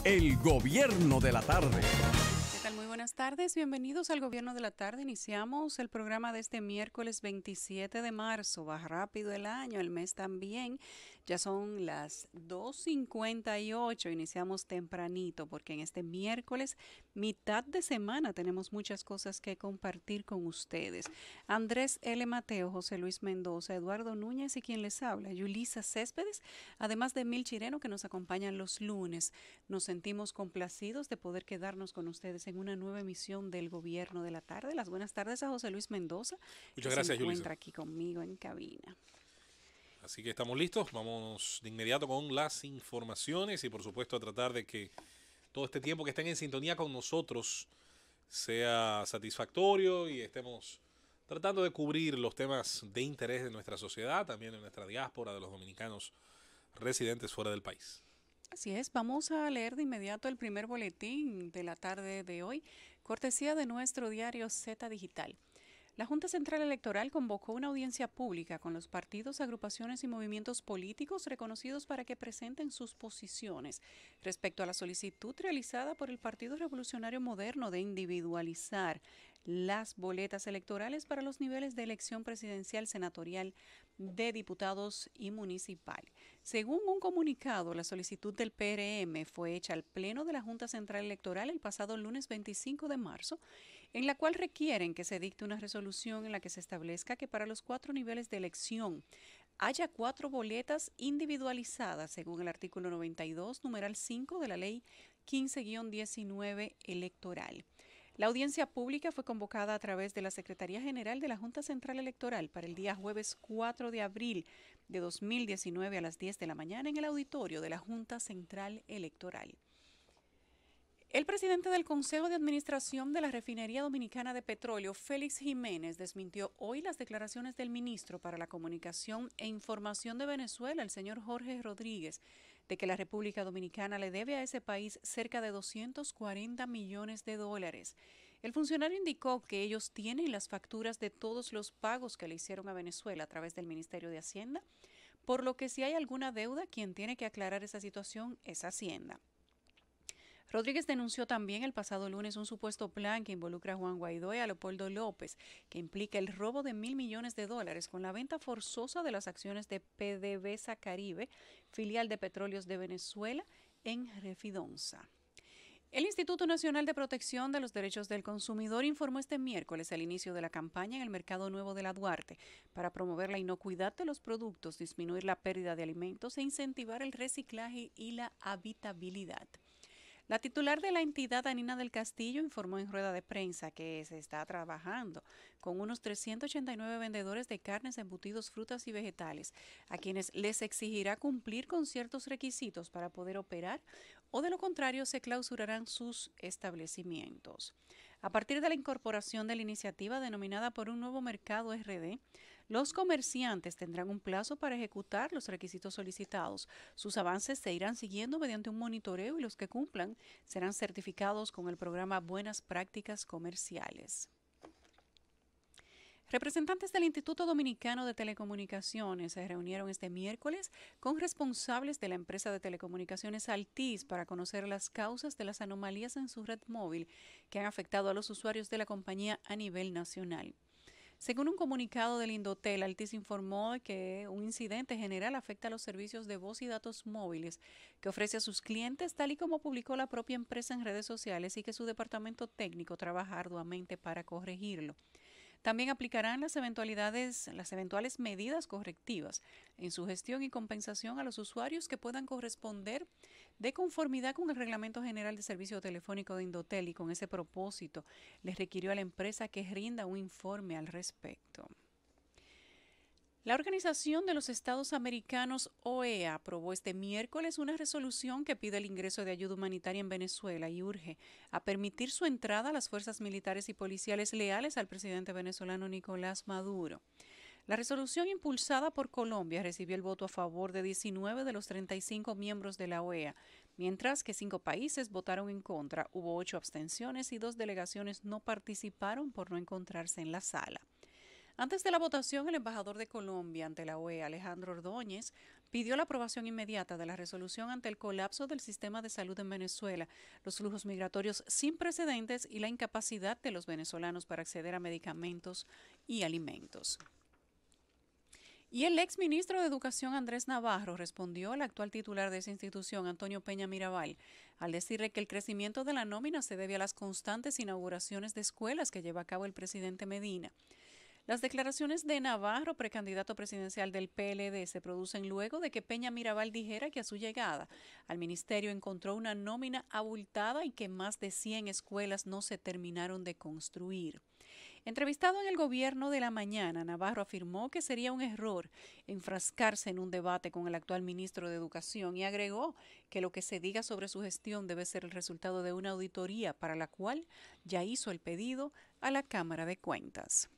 El Gobierno de la Tarde. ¿Qué tal? Muy buenas tardes. Bienvenidos al Gobierno de la Tarde. Iniciamos el programa de este miércoles 27 de marzo. Va rápido el año, el mes también. Ya son las 2:58. Iniciamos tempranito porque en este miércoles, mitad de semana, tenemos muchas cosas que compartir con ustedes. Andrés L. Mateo, José Luis Mendoza, Eduardo Núñez y quien les habla, Yulisa Céspedes, además de Mil Chireno que nos acompañan los lunes. Nos sentimos complacidos de poder quedarnos con ustedes en una nueva emisión del Gobierno de la Tarde. Las buenas tardes a José Luis Mendoza, Muchas gracias, se encuentra Yulisa. aquí conmigo en cabina. Así que estamos listos, vamos de inmediato con las informaciones y por supuesto a tratar de que todo este tiempo que estén en sintonía con nosotros sea satisfactorio y estemos tratando de cubrir los temas de interés de nuestra sociedad, también de nuestra diáspora, de los dominicanos residentes fuera del país. Así es, vamos a leer de inmediato el primer boletín de la tarde de hoy, cortesía de nuestro diario Z Digital. La Junta Central Electoral convocó una audiencia pública con los partidos, agrupaciones y movimientos políticos reconocidos para que presenten sus posiciones respecto a la solicitud realizada por el Partido Revolucionario Moderno de individualizar las boletas electorales para los niveles de elección presidencial, senatorial, de diputados y municipal. Según un comunicado, la solicitud del PRM fue hecha al Pleno de la Junta Central Electoral el pasado lunes 25 de marzo, en la cual requieren que se dicte una resolución en la que se establezca que para los 4 niveles de elección haya 4 boletas individualizadas según el artículo 92, numeral 5 de la Ley 15-19 electoral. La audiencia pública fue convocada a través de la Secretaría General de la Junta Central Electoral para el día jueves 4 de abril de 2019 a las 10 de la mañana en el auditorio de la Junta Central Electoral. El presidente del Consejo de Administración de la Refinería Dominicana de Petróleo, Félix Jiménez, desmintió hoy las declaraciones del ministro para la Comunicación e Información de Venezuela, el señor Jorge Rodríguez, de que la República Dominicana le debe a ese país cerca de 240 millones de dólares. El funcionario indicó que ellos tienen las facturas de todos los pagos que le hicieron a Venezuela a través del Ministerio de Hacienda, por lo que si hay alguna deuda, quien tiene que aclarar esa situación es Hacienda. Rodríguez denunció también el pasado lunes un supuesto plan que involucra a Juan Guaidó y a Leopoldo López, que implica el robo de $1.000 millones con la venta forzosa de las acciones de PDVSA Caribe, filial de Petróleos de Venezuela, en Refidonza. El Instituto Nacional de Protección de los Derechos del Consumidor informó este miércoles el inicio de la campaña en el Mercado Nuevo de la Duarte para promover la inocuidad de los productos, disminuir la pérdida de alimentos e incentivar el reciclaje y la habitabilidad. La titular de la entidad, Anina del Castillo, informó en rueda de prensa que se está trabajando con unos 389 vendedores de carnes, embutidos, frutas y vegetales, a quienes les exigirá cumplir con ciertos requisitos para poder operar o de lo contrario se clausurarán sus establecimientos. A partir de la incorporación de la iniciativa denominada por un nuevo mercado RD, los comerciantes tendrán un plazo para ejecutar los requisitos solicitados. Sus avances se irán siguiendo mediante un monitoreo y los que cumplan serán certificados con el programa Buenas Prácticas Comerciales. Representantes del Instituto Dominicano de Telecomunicaciones se reunieron este miércoles con responsables de la empresa de telecomunicaciones Altiz para conocer las causas de las anomalías en su red móvil que han afectado a los usuarios de la compañía a nivel nacional. Según un comunicado del Indotel, Altiz informó que un incidente general afecta a los servicios de voz y datos móviles que ofrece a sus clientes, tal y como publicó la propia empresa en redes sociales, y que su departamento técnico trabaja arduamente para corregirlo. También aplicarán las eventuales medidas correctivas en su gestión y compensación a los usuarios que puedan corresponder de conformidad con el Reglamento General de Servicio Telefónico de Indotel, y con ese propósito les requirió a la empresa que rinda un informe al respecto. La Organización de los Estados Americanos, OEA, aprobó este miércoles una resolución que pide el ingreso de ayuda humanitaria en Venezuela y urge a permitir su entrada a las fuerzas militares y policiales leales al presidente venezolano Nicolás Maduro. La resolución impulsada por Colombia recibió el voto a favor de 19 de los 35 miembros de la OEA, mientras que 5 países votaron en contra, hubo 8 abstenciones y 2 delegaciones no participaron por no encontrarse en la sala. Antes de la votación, el embajador de Colombia ante la OEA, Alejandro Ordóñez, pidió la aprobación inmediata de la resolución ante el colapso del sistema de salud en Venezuela, los flujos migratorios sin precedentes y la incapacidad de los venezolanos para acceder a medicamentos y alimentos. Y el exministro de Educación Andrés Navarro respondió al actual titular de esa institución, Antonio Peña Mirabal, al decirle que el crecimiento de la nómina se debe a las constantes inauguraciones de escuelas que lleva a cabo el presidente Medina. Las declaraciones de Navarro, precandidato presidencial del PLD, se producen luego de que Peña Mirabal dijera que a su llegada al ministerio encontró una nómina abultada y que más de 100 escuelas no se terminaron de construir. Entrevistado en el Gobierno de la Mañana, Navarro afirmó que sería un error enfrascarse en un debate con el actual ministro de Educación y agregó que lo que se diga sobre su gestión debe ser el resultado de una auditoría para la cual ya hizo el pedido a la Cámara de Cuentas.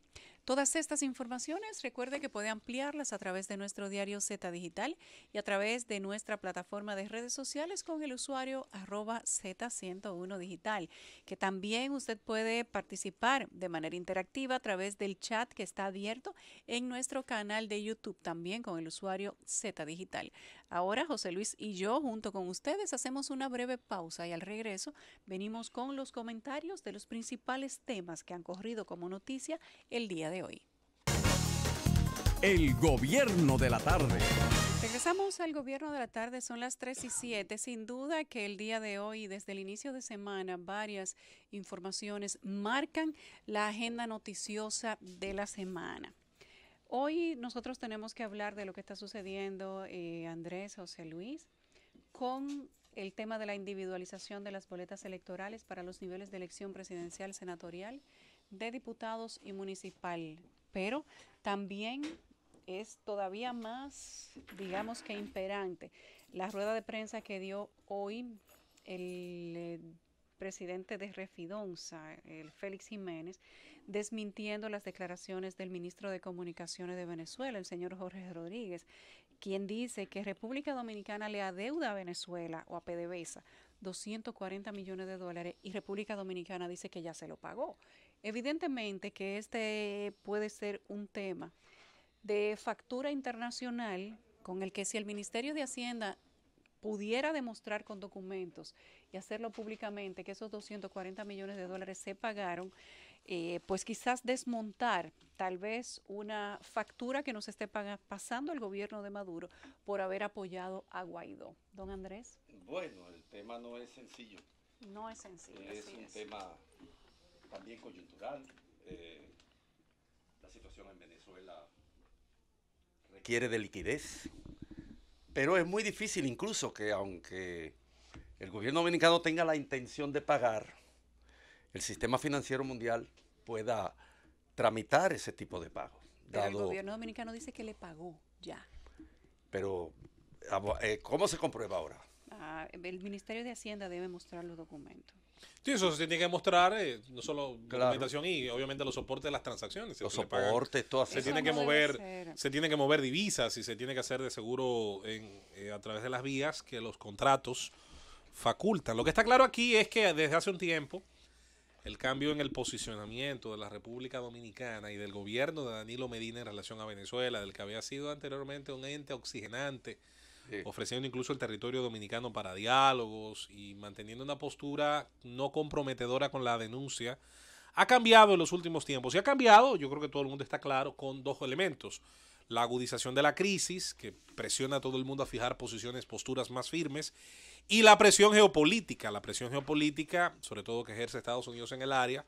Todas estas informaciones, recuerde que puede ampliarlas a través de nuestro diario Z Digital y a través de nuestra plataforma de redes sociales con el usuario @Z101 Digital, que también usted puede participar de manera interactiva a través del chat que está abierto en nuestro canal de YouTube, también con el usuario Z Digital. Ahora José Luis y yo, junto con ustedes, hacemos una breve pausa y al regreso venimos con los comentarios de los principales temas que han corrido como noticia el día de hoy. El gobierno de la tarde. Regresamos al gobierno de la tarde, son las 3:07. Sin duda que el día de hoy, desde el inicio de semana, varias informaciones marcan la agenda noticiosa de la semana. Hoy nosotros tenemos que hablar de lo que está sucediendo, Andrés, José Luis, con el tema de la individualización de las boletas electorales para los niveles de elección presidencial, senatorial, de diputados y municipal. Pero también es todavía más, digamos que imperante, la rueda de prensa que dio hoy el presidente de Refidonza, el Félix Jiménez, desmintiendo las declaraciones del ministro de Comunicaciones de Venezuela, el señor Jorge Rodríguez, quien dice que República Dominicana le adeuda a Venezuela o a PDVSA 240 millones de dólares y República Dominicana dice que ya se lo pagó. Evidentemente que este puede ser un tema de factura internacional con el que si el Ministerio de Hacienda pudiera demostrar con documentos y hacerlo públicamente que esos 240 millones de dólares se pagaron, pues quizás desmontar tal vez una factura que nos esté pasando el gobierno de Maduro por haber apoyado a Guaidó. Don Andrés. Bueno, el tema no es sencillo. No es sencillo. Es un tema también coyuntural. La situación en Venezuela requiere de liquidez, pero es muy difícil incluso que aunque el gobierno dominicano tenga la intención de pagar, el sistema financiero mundial pueda tramitar ese tipo de pagos. Pero el gobierno dominicano dice que le pagó ya. Pero, ¿cómo se comprueba ahora? El Ministerio de Hacienda debe mostrar los documentos. Sí, eso se tiene que mostrar, no solo documentación y obviamente los soportes de las transacciones. Los soportes, todo así. Se tiene que mover divisas y se tiene que hacer de seguro a través de las vías que los contratos facultan. Lo que está claro aquí es que desde hace un tiempo el cambio en el posicionamiento de la República Dominicana y del gobierno de Danilo Medina en relación a Venezuela, del que había sido anteriormente un ente oxigenante, sí, ofreciendo incluso el territorio dominicano para diálogos y manteniendo una postura no comprometedora con la denuncia, ha cambiado en los últimos tiempos. Y ha cambiado, yo creo que todo el mundo está claro, con dos elementos. La agudización de la crisis, que presiona a todo el mundo a fijar posturas más firmes, y la presión geopolítica, sobre todo que ejerce Estados Unidos en el área,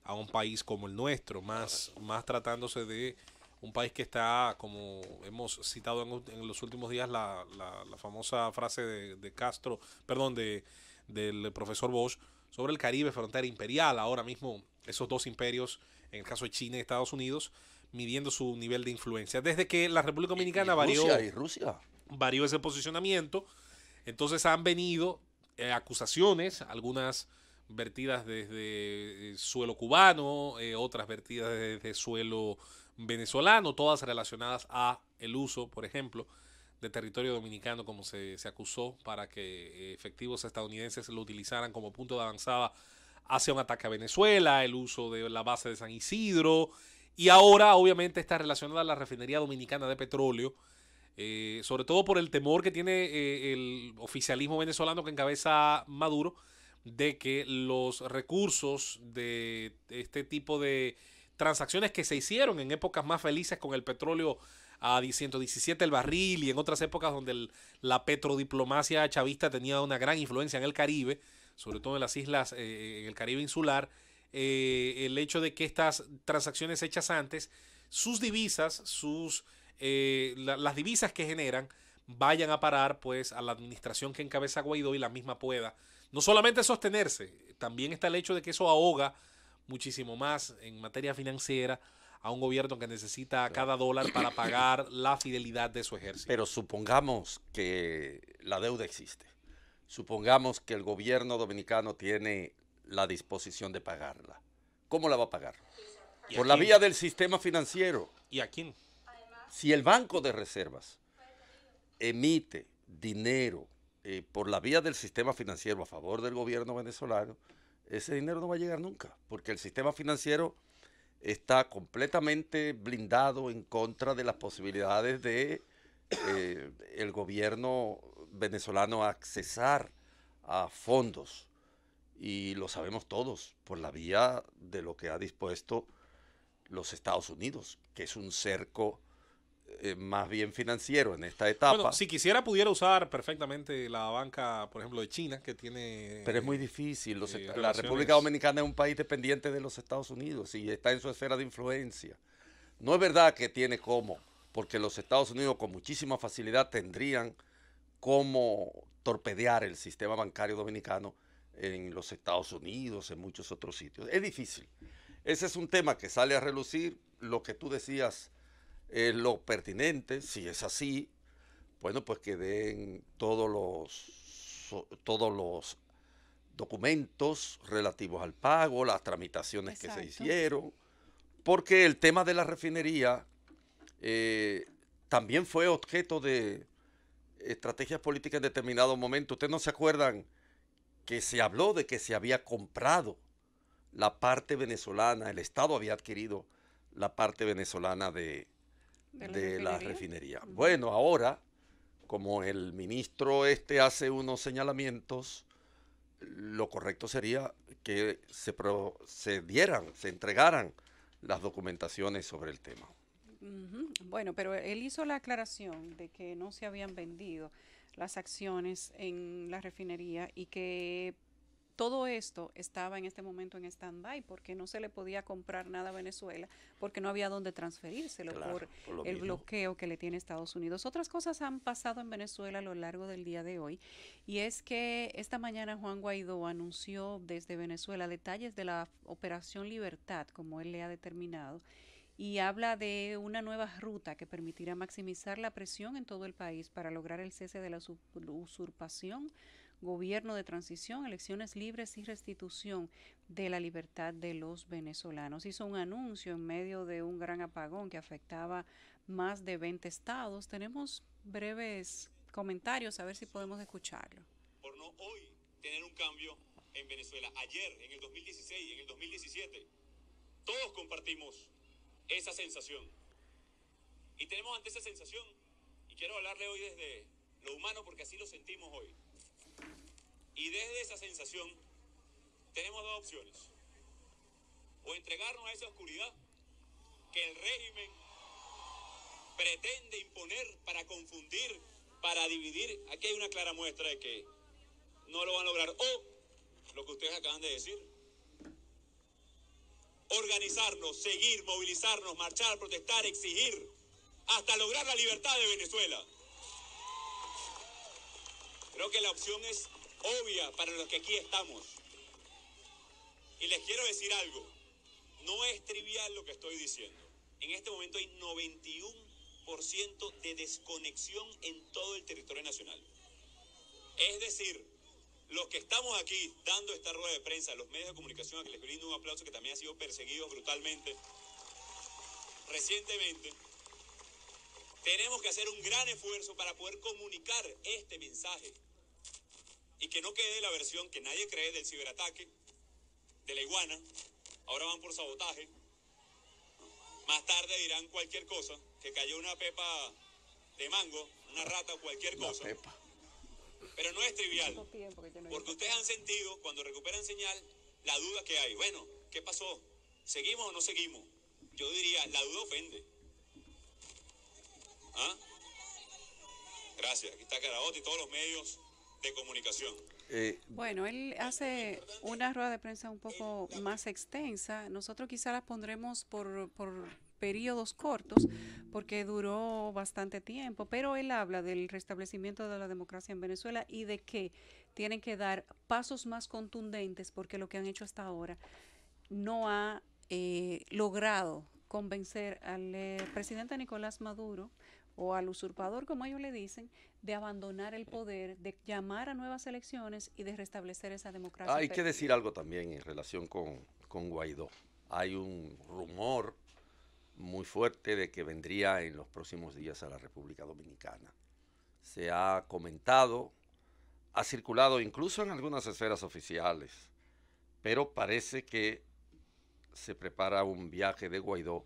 a un país como el nuestro, más tratándose de un país que está, como hemos citado en los últimos días, la famosa frase de Castro, del profesor Bosch, sobre el Caribe, frontera imperial. Ahora mismo, esos dos imperios, en el caso de China y Estados Unidos, midiendo su nivel de influencia. Desde que la República Dominicana varió ese posicionamiento, entonces han venido acusaciones, algunas vertidas desde suelo cubano, otras vertidas desde suelo venezolano, todas relacionadas a el uso, por ejemplo, de territorio dominicano, como se acusó, para que efectivos estadounidenses lo utilizaran como punto de avanzada hacia un ataque a Venezuela, el uso de la base de San Isidro, y ahora obviamente está relacionada a la refinería dominicana de petróleo, sobre todo por el temor que tiene el oficialismo venezolano que encabeza Maduro, de que los recursos de este tipo de transacciones que se hicieron en épocas más felices con el petróleo a 117 el barril y en otras épocas donde la petrodiplomacia chavista tenía una gran influencia en el Caribe, sobre todo en las islas, en el Caribe insular, el hecho de que estas transacciones hechas antes, sus divisas, las divisas que generan, vayan a parar pues a la administración que encabeza Guaidó y la misma pueda no solamente sostenerse, también está el hecho de que eso ahoga muchísimo más en materia financiera a un gobierno que necesita cada dólar para pagar la fidelidad de su ejército. Pero supongamos que la deuda existe. Supongamos que el gobierno dominicano tiene la disposición de pagarla. ¿Cómo la va a pagar? Por la vía del sistema financiero. ¿Y a quién? Si el Banco de Reservas emite dinero por la vía del sistema financiero a favor del gobierno venezolano, ese dinero no va a llegar nunca, porque el sistema financiero está completamente blindado en contra de las posibilidades de el gobierno venezolano accesar a fondos, y lo sabemos todos, por la vía de lo que ha dispuesto los Estados Unidos, que es un cerco más bien financiero en esta etapa. Bueno, si quisiera pudiera usar perfectamente la banca, por ejemplo, de China, que tiene... Pero es muy difícil. La República Dominicana es un país dependiente de los Estados Unidos y está en su esfera de influencia. No es verdad que tiene cómo, porque los Estados Unidos con muchísima facilidad tendrían cómo torpedear el sistema bancario dominicano en los Estados Unidos, en muchos otros sitios. Es difícil. Ese es un tema que sale a relucir. Lo que tú decías es lo pertinente. Si es así, bueno, pues que den todos los documentos relativos al pago, las tramitaciones que se hicieron, porque el tema de la refinería también fue objeto de estrategias políticas en determinado momento. ¿Ustedes no se acuerdan que se habló de que se había comprado la parte venezolana, el Estado había adquirido la parte venezolana de la refinería? Bueno, ahora, como el ministro hace unos señalamientos, lo correcto sería que se entregaran las documentaciones sobre el tema. Bueno, pero él hizo la aclaración de que no se habían vendido las acciones en la refinería y que todo esto estaba en este momento en stand-by porque no se le podía comprar nada a Venezuela porque no había dónde transferírselo por el bloqueo que le tiene Estados Unidos. Otras cosas han pasado en Venezuela a lo largo del día de hoy y es que esta mañana Juan Guaidó anunció desde Venezuela detalles de la Operación Libertad, como él le ha determinado, y habla de una nueva ruta que permitirá maximizar la presión en todo el país para lograr el cese de la usurpación, gobierno de transición, elecciones libres y restitución de la libertad de los venezolanos. Hizo un anuncio en medio de un gran apagón que afectaba más de 20 estados. Tenemos breves comentarios, a ver si podemos escucharlo. Por no hoy tener un cambio en Venezuela. Ayer, en el 2016, en el 2017, todos compartimos esa sensación. Y tenemos ante esa sensación, y quiero hablarle hoy desde lo humano porque así lo sentimos hoy. Y desde esa sensación tenemos dos opciones. O entregarnos a esa oscuridad que el régimen pretende imponer para confundir, para dividir. Aquí hay una clara muestra de que no lo van a lograr. O lo que ustedes acaban de decir, organizarnos, seguir, movilizarnos, marchar, protestar, exigir, hasta lograr la libertad de Venezuela. Creo que la opción es obvia para los que aquí estamos. Y les quiero decir algo, no es trivial lo que estoy diciendo. En este momento hay 91% de desconexión en todo el territorio nacional. Es decir, los que estamos aquí dando esta rueda de prensa, los medios de comunicación, a que les brindo un aplauso, que también han sido perseguidos brutalmente recientemente, tenemos que hacer un gran esfuerzo para poder comunicar este mensaje y que no quede la versión que nadie cree del ciberataque, de la iguana. Ahora van por sabotaje, más tarde dirán cualquier cosa, que cayó una pepa de mango, una rata o cualquier La cosa. pepa. Pero no es trivial, porque ustedes han sentido, cuando recuperan señal, la duda que hay. Bueno, ¿qué pasó? ¿Seguimos o no seguimos? Yo diría, la duda ofende. ¿Ah? Gracias. Aquí está Carabote y todos los medios de comunicación. Bueno, él hace una rueda de prensa un poco más extensa. Nosotros quizá la pondremos por periodos cortos porque duró bastante tiempo, pero él habla del restablecimiento de la democracia en Venezuela y de que tienen que dar pasos más contundentes porque lo que han hecho hasta ahora no ha logrado convencer al presidente Nicolás Maduro o al usurpador, como ellos le dicen, de abandonar el poder, de llamar a nuevas elecciones y de restablecer esa democracia. Hay que decir algo también en relación con Guaidó. Hay un rumor muy fuerte de que vendría en los próximos días a la República Dominicana. Se ha comentado, ha circulado incluso en algunas esferas oficiales, pero parece que se prepara un viaje de Guaidó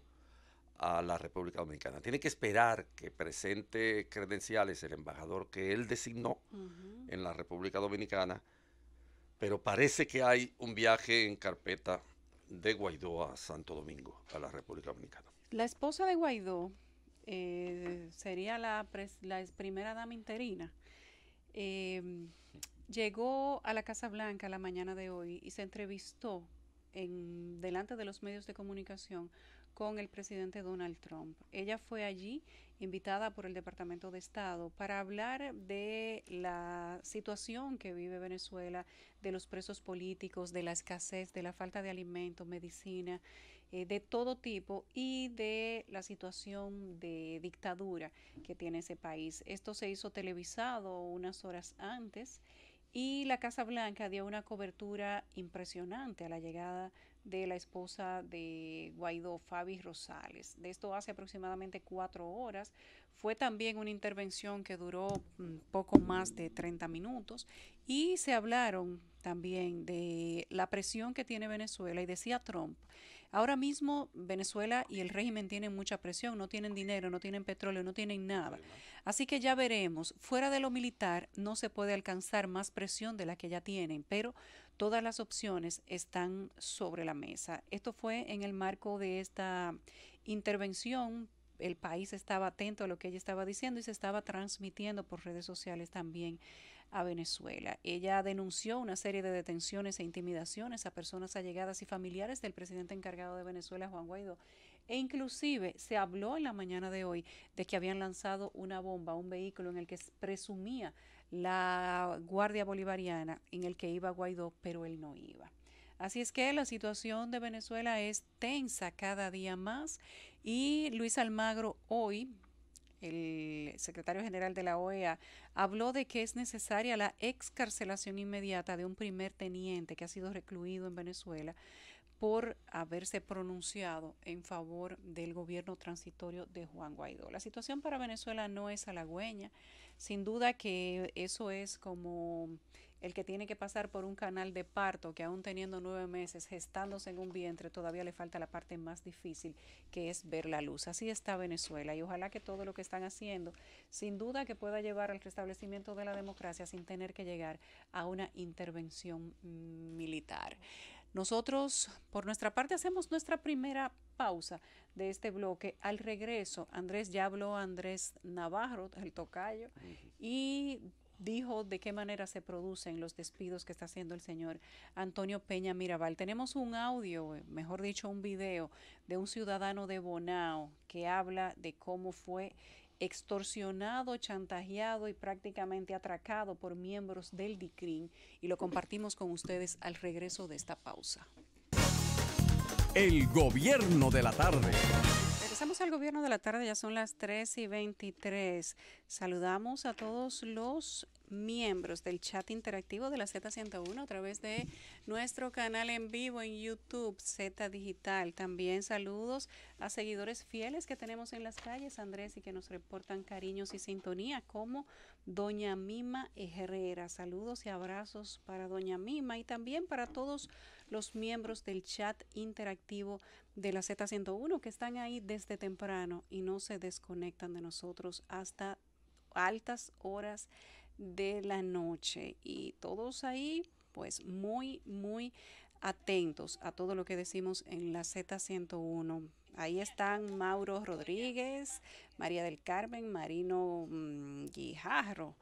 a la República Dominicana. Tiene que esperar que presente credenciales el embajador que él designó en la República Dominicana, pero parece que hay un viaje en carpeta de Guaidó a Santo Domingo, a la República Dominicana. La esposa de Guaidó sería la primera dama interina. Llegó a la Casa Blanca la mañana de hoy y se entrevistó delante de los medios de comunicación con el presidente Donald Trump. Ella fue allí invitada por el Departamento de Estado para hablar de la situación que vive Venezuela, de los presos políticos, de la escasez, de la falta de alimentos, medicina, de todo tipo y de la situación de dictadura que tiene ese país. Esto se hizo televisado unas horas antes y la Casa Blanca dio una cobertura impresionante a la llegada de la esposa de Guaidó, Fabi Rosales. De esto hace aproximadamente 4 horas. Fue también una intervención que duró poco más de 30 minutos y se hablaron también de la presión que tiene Venezuela y decía Trump, ahora mismo Venezuela y el régimen tienen mucha presión, no tienen dinero, no tienen petróleo, no tienen nada. Así que ya veremos, fuera de lo militar no se puede alcanzar más presión de la que ya tienen, pero todas las opciones están sobre la mesa. Esto fue en el marco de esta intervención. El país estaba atento a lo que ella estaba diciendo y se estaba transmitiendo por redes sociales también a Venezuela. Ella denunció una serie de detenciones e intimidaciones a personas allegadas y familiares del presidente encargado de Venezuela, Juan Guaidó, e inclusive se habló en la mañana de hoy de que habían lanzado una bomba a un vehículo en el que presumía la Guardia Bolivariana, en el que iba Guaidó, pero él no iba. Así es que la situación de Venezuela es tensa cada día más y Luis Almagro hoy, el secretario general de la OEA, habló de que es necesaria la excarcelación inmediata de un primer teniente que ha sido recluido en Venezuela por haberse pronunciado en favor del gobierno transitorio de Juan Guaidó. La situación para Venezuela no es halagüeña, sin duda que eso es como el que tiene que pasar por un canal de parto que aún teniendo 9 meses, gestándose en un vientre, todavía le falta la parte más difícil, que es ver la luz. Así está Venezuela y ojalá que todo lo que están haciendo, sin duda que pueda llevar al restablecimiento de la democracia sin tener que llegar a una intervención militar. Nosotros, por nuestra parte, hacemos nuestra primera pausa de este bloque. Al regreso, ya habló Andrés Navarro, el tocayo, y dijo de qué manera se producen los despidos que está haciendo el señor Antonio Peña Mirabal. Tenemos un audio, mejor dicho, un video de un ciudadano de Bonao que habla de cómo fue extorsionado, chantajeado y prácticamente atracado por miembros del DICRIN, y lo compartimos con ustedes al regreso de esta pausa. El gobierno de la tarde. Regresamos al gobierno de la tarde, ya son las 3:23. Saludamos a todos los miembros del chat interactivo de la Z101 a través de nuestro canal en vivo en YouTube, Z Digital. También saludos a seguidores fieles que tenemos en las calles, Andrés, y que nos reportan cariños y sintonía, como Doña Mima Herrera. Saludos y abrazos para Doña Mima y también para todos los miembros del chat interactivo de la Z101 que están ahí desde temprano y no se desconectan de nosotros hasta altas horas de la noche, y todos ahí pues muy atentos a todo lo que decimos en la Z101. Ahí están Mauro Rodríguez, María del Carmen, Marino Guijarro,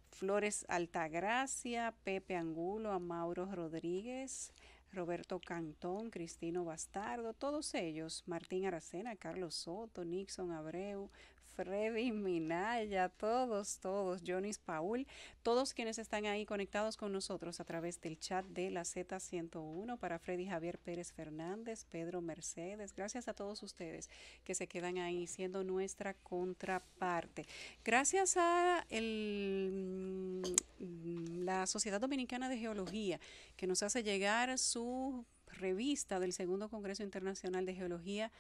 Flores Altagracia, Pepe Angulo, Mauro Rodríguez, Roberto Cantón, Cristino Bastardo, todos ellos, Martín Aracena, Carlos Soto, Nixon Abreu, Freddy Minaya, todos, Jonis Paul, todos quienes están ahí conectados con nosotros a través del chat de la Z101, para Freddy Javier Pérez Fernández, Pedro Mercedes, gracias a todos ustedes que se quedan ahí siendo nuestra contraparte. Gracias a la Sociedad Dominicana de Geología, que nos hace llegar su revista del Segundo Congreso Internacional de Geología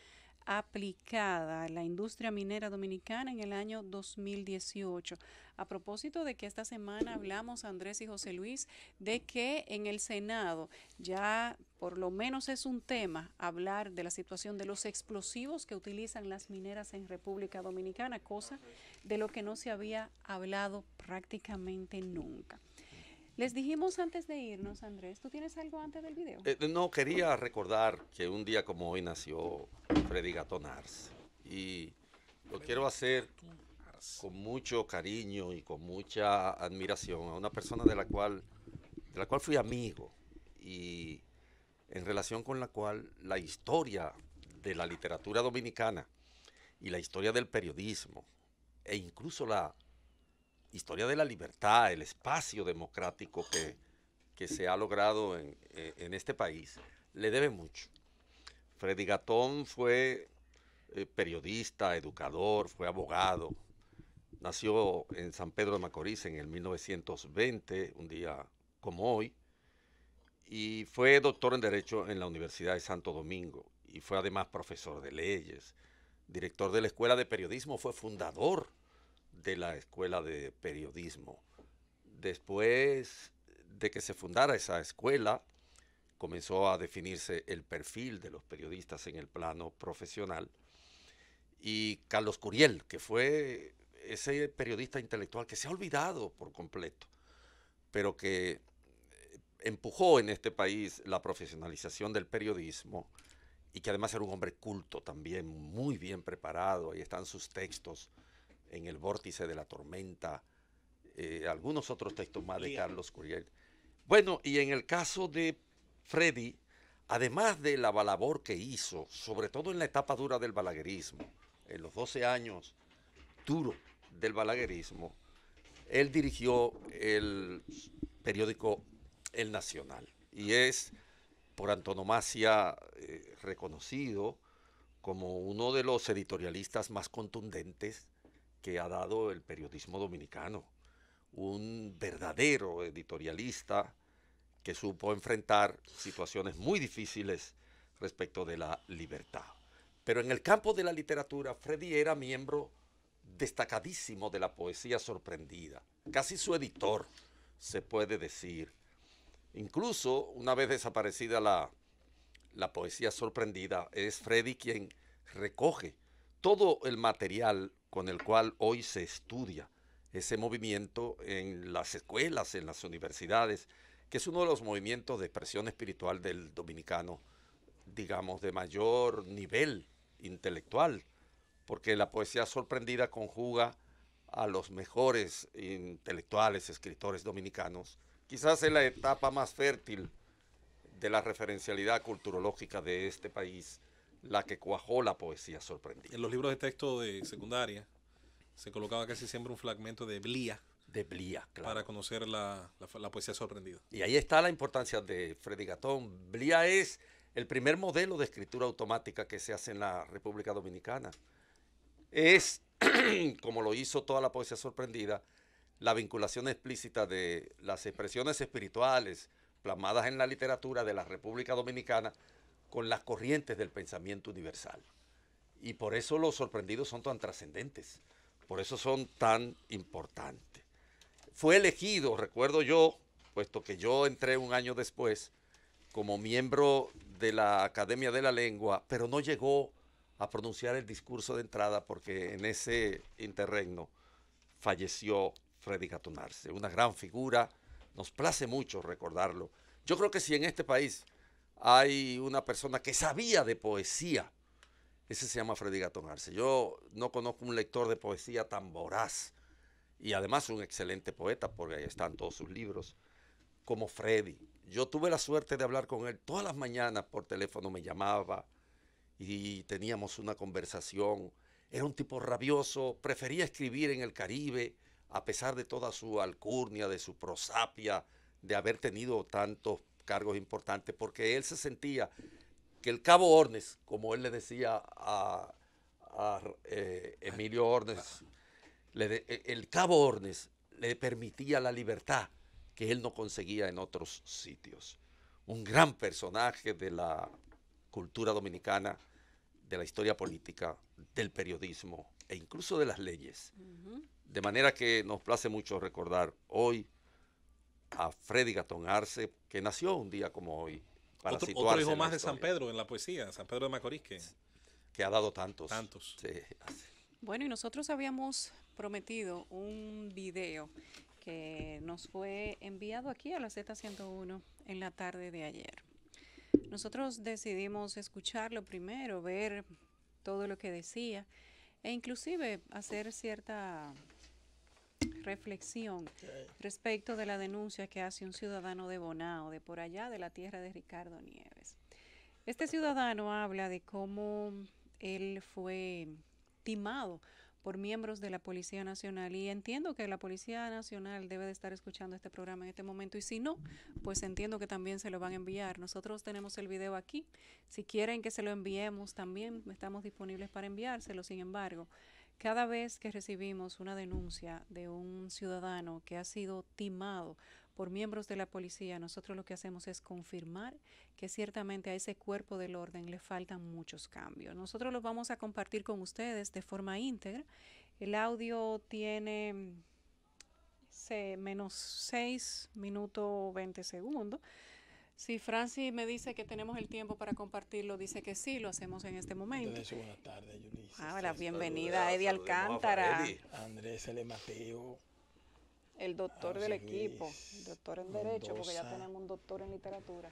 aplicada a la industria minera dominicana en el año 2018. A propósito de que esta semana hablamos, Andrés y José Luis, de que en el Senado ya por lo menos es un tema hablar de la situación de los explosivos que utilizan las mineras en República Dominicana, cosa de lo que no se había hablado prácticamente nunca. Les dijimos antes de irnos, Andrés, ¿tú tienes algo antes del video? No, quería recordar que un día como hoy nació Freddy Gatón Arce, y lo quiero hacer con mucho cariño y con mucha admiración a una persona de la cual fui amigo, y en relación con la cual la historia de la literatura dominicana y la historia del periodismo e incluso la historia de la libertad, el espacio democrático que se ha logrado en este país, le debe mucho. Freddy Gatón fue periodista, educador, fue abogado. Nació en San Pedro de Macorís en el 1920, un día como hoy, y fue doctor en Derecho en la Universidad de Santo Domingo, y fue además profesor de leyes, director de la Escuela de Periodismo, fue fundador de la Escuela de Periodismo. Después de que se fundara esa escuela, comenzó a definirse el perfil de los periodistas en el plano profesional, y Carlos Curiel, que fue ese periodista intelectual que se ha olvidado por completo, pero que empujó en este país la profesionalización del periodismo, y que además era un hombre culto también, muy bien preparado. Ahí están sus textos en El Vórtice de la Tormenta, algunos otros textos más de Carlos Curiel. Bueno, y en el caso de Freddy, además de la labor que hizo, sobre todo en la etapa dura del balaguerismo, en los 12 años duros del balaguerismo, él dirigió el periódico El Nacional, y es por antonomasia reconocido como uno de los editorialistas más contundentes que ha dado el periodismo dominicano. Un verdadero editorialista que supo enfrentar situaciones muy difíciles respecto de la libertad. Pero en el campo de la literatura, Freddy era miembro destacadísimo de la poesía sorprendida, casi su editor, se puede decir. Incluso, una vez desaparecida la poesía sorprendida, es Freddy quien recoge todo el material con el cual hoy se estudia ese movimiento en las escuelas, en las universidades, que es uno de los movimientos de expresión espiritual del dominicano, digamos, de mayor nivel intelectual, porque la poesía sorprendida conjuga a los mejores intelectuales, escritores dominicanos, quizás en la etapa más fértil de la referencialidad culturológica de este país, la que cuajó la poesía sorprendida. En los libros de texto de secundaria se colocaba casi siempre un fragmento de Blía. De Blía, claro. Para conocer la poesía sorprendida. Y ahí está la importancia de Freddy Gatón. Blía es el primer modelo de escritura automática que se hace en la República Dominicana. Es, como lo hizo toda la poesía sorprendida, la vinculación explícita de las expresiones espirituales plasmadas en la literatura de la República Dominicana con las corrientes del pensamiento universal. Y por eso los sorprendidos son tan trascendentes, por eso son tan importantes. Fue elegido, recuerdo yo, puesto que yo entré un año después, como miembro de la Academia de la Lengua, pero no llegó a pronunciar el discurso de entrada porque en ese interregno falleció Freddy Gatón Arce, una gran figura, nos place mucho recordarlo. Yo creo que si en este país hay una persona que sabía de poesía, ese se llama Freddy Gatón Arce. Yo no conozco un lector de poesía tan voraz y además un excelente poeta, porque ahí están todos sus libros, como Freddy. Yo tuve la suerte de hablar con él todas las mañanas por teléfono, me llamaba y teníamos una conversación. Era un tipo rabioso, prefería escribir en el Caribe, a pesar de toda su alcurnia, de su prosapia, de haber tenido tantos cargos importantes, porque él se sentía que el Cabo Ornes, como él le decía a Emilio Ornes, el Cabo Ornes le permitía la libertad que él no conseguía en otros sitios. Un gran personaje de la cultura dominicana, de la historia política, del periodismo e incluso de las leyes. De manera que nos place mucho recordar hoy a Freddy Gatón Arce, que nació un día como hoy. Para Otro hijo más de San Pedro en la poesía, San Pedro de Macorís, que ha dado tantos. Tantos. Sí. Bueno, y nosotros habíamos prometido un video que nos fue enviado aquí a la Z101 en la tarde de ayer. Nosotros decidimos escucharlo primero, ver todo lo que decía e inclusive hacer cierta reflexión respecto de la denuncia que hace un ciudadano de Bonao, de por allá, de la tierra de Ricardo Nieves. Este ciudadano habla de cómo él fue timado por miembros de la Policía Nacional y entiendo que la Policía Nacional debe de estar escuchando este programa en este momento y si no, pues entiendo que también se lo van a enviar. Nosotros tenemos el video aquí, si quieren que se lo enviemos también estamos disponibles para enviárselo. Sin embargo, cada vez que recibimos una denuncia de un ciudadano que ha sido timado por miembros de la policía, nosotros lo que hacemos es confirmar que ciertamente a ese cuerpo del orden le faltan muchos cambios. Nosotros los vamos a compartir con ustedes de forma íntegra. El audio tiene menos 6 minutos 20 segundos. Si Francis me dice que tenemos el tiempo para compartirlo, dice que sí, lo hacemos en este momento. Buenas tardes, Yulises. La bienvenida a Eddie Alcántara. Andrés L. Mateo. El doctor del equipo, el doctor en Derecho, porque ya tenemos un doctor en Literatura.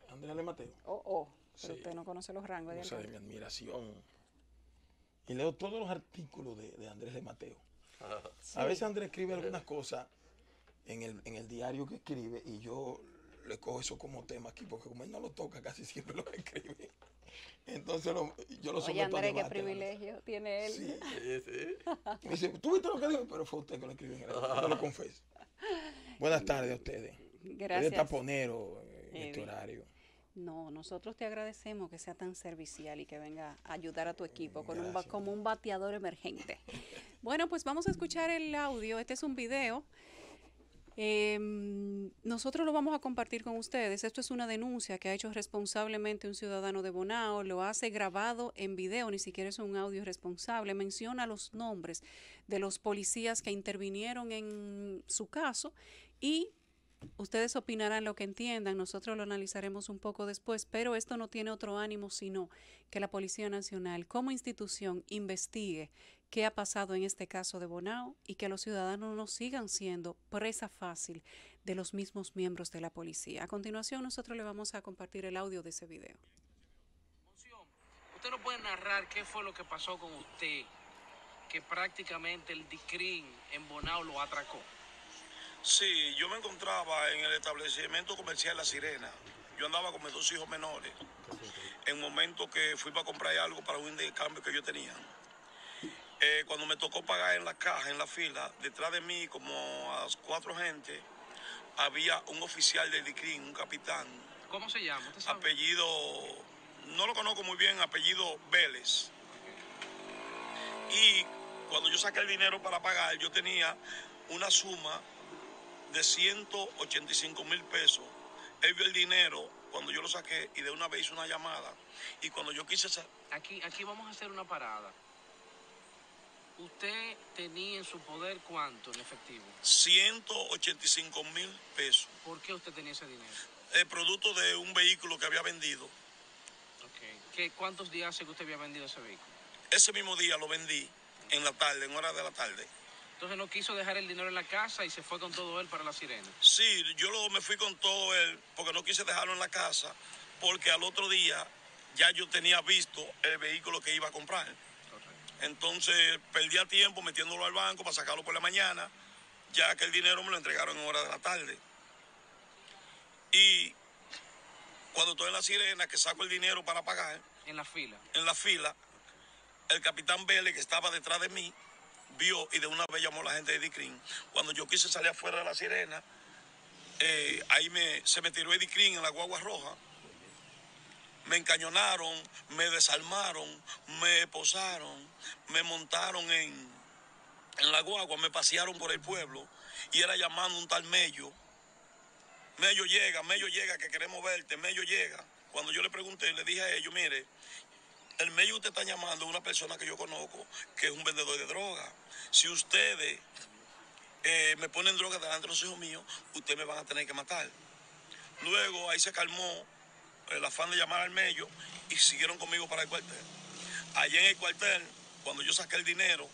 Andrés L. Mateo. Pero sí. Usted no conoce los rangos de Alcántara. De mi admiración. Y leo todos los artículos de Andrés L. Mateo. Sí. A veces Andrés escribe algunas cosas en el diario que escribe y yo le cojo eso como tema aquí, porque como él no lo toca, casi siempre lo escribe. Entonces yo lo someto a debate. Andrés, qué privilegio tiene él. Sí. Me dice, ¿tú viste lo que dijo? Pero fue usted que lo escribió en el yo lo confieso. Buenas tardes a ustedes. Gracias. Eres taponero en este horario. No, nosotros te agradecemos que sea tan servicial y que venga a ayudar a tu equipo como un bateador emergente. Bueno, pues vamos a escuchar el audio. Este es un video. Nosotros lo vamos a compartir con ustedes. Esto es una denuncia que ha hecho responsablemente un ciudadano de Bonao, lo hace grabado en video, ni siquiera es un audio responsable. Menciona los nombres de los policías que intervinieron en su caso y ustedes opinarán lo que entiendan, nosotros lo analizaremos un poco después, pero esto no tiene otro ánimo sino que la Policía Nacional como institución investigue qué ha pasado en este caso de Bonao y que los ciudadanos no sigan siendo presa fácil de los mismos miembros de la policía. A continuación nosotros le vamos a compartir el audio de ese video. ¿Usted no puede narrar qué fue lo que pasó con usted, que prácticamente el DICRIN en Bonao lo atracó? Sí, yo me encontraba en el establecimiento comercial La Sirena. Yo andaba con mis 2 hijos menores. En un momento que fui para comprar algo para un intercambio que yo tenía. Cuando me tocó pagar en la caja, en la fila, detrás de mí, como a 4 gente, había un oficial del DICRIN, un capitán. ¿Cómo se llama? ¿Usted sabe? Apellido, no lo conozco muy bien, apellido Vélez. Y cuando yo saqué el dinero para pagar, yo tenía una suma de 185,000 pesos. Él vio el dinero cuando yo lo saqué y de una vez hizo una llamada. Y cuando yo quise... Aquí vamos a hacer una parada. ¿Usted tenía en su poder cuánto en efectivo? 185,000 pesos. ¿Por qué usted tenía ese dinero? El producto de un vehículo que había vendido. Okay. ¿Cuántos días hace que usted había vendido ese vehículo? Ese mismo día lo vendí en la tarde, en horas de la tarde. Entonces no quiso dejar el dinero en la casa y se fue con todo él para La Sirena. Sí, me fui con todo él porque no quise dejarlo en la casa porque al otro día ya yo tenía visto el vehículo que iba a comprar. Correcto. Entonces perdía tiempo metiéndolo al banco para sacarlo por la mañana, ya que el dinero me lo entregaron en horas de la tarde. Y cuando estoy en La Sirena, que saco el dinero para pagar. En la fila. En la fila, el capitán Vélez, que estaba detrás de mí, vio y de una vez llamó a la gente de DICRIN. Cuando yo quise salir afuera de La Sirena, ahí se me tiró Eddie Crin en la guagua roja. Me encañonaron, me desarmaron, me esposaron, me montaron en la guagua, me pasearon por el pueblo y era llamando un tal Mello. Mello llega, que queremos verte, Mello llega. Cuando yo le pregunté, le dije a ellos, mire, el Mello usted está llamando a una persona que yo conozco, que es un vendedor de droga. Si ustedes me ponen droga delante de los hijos míos, ustedes me van a tener que matar. Luego ahí se calmó el afán de llamar al Mello y siguieron conmigo para el cuartel. Allá en el cuartel, cuando yo saqué el dinero,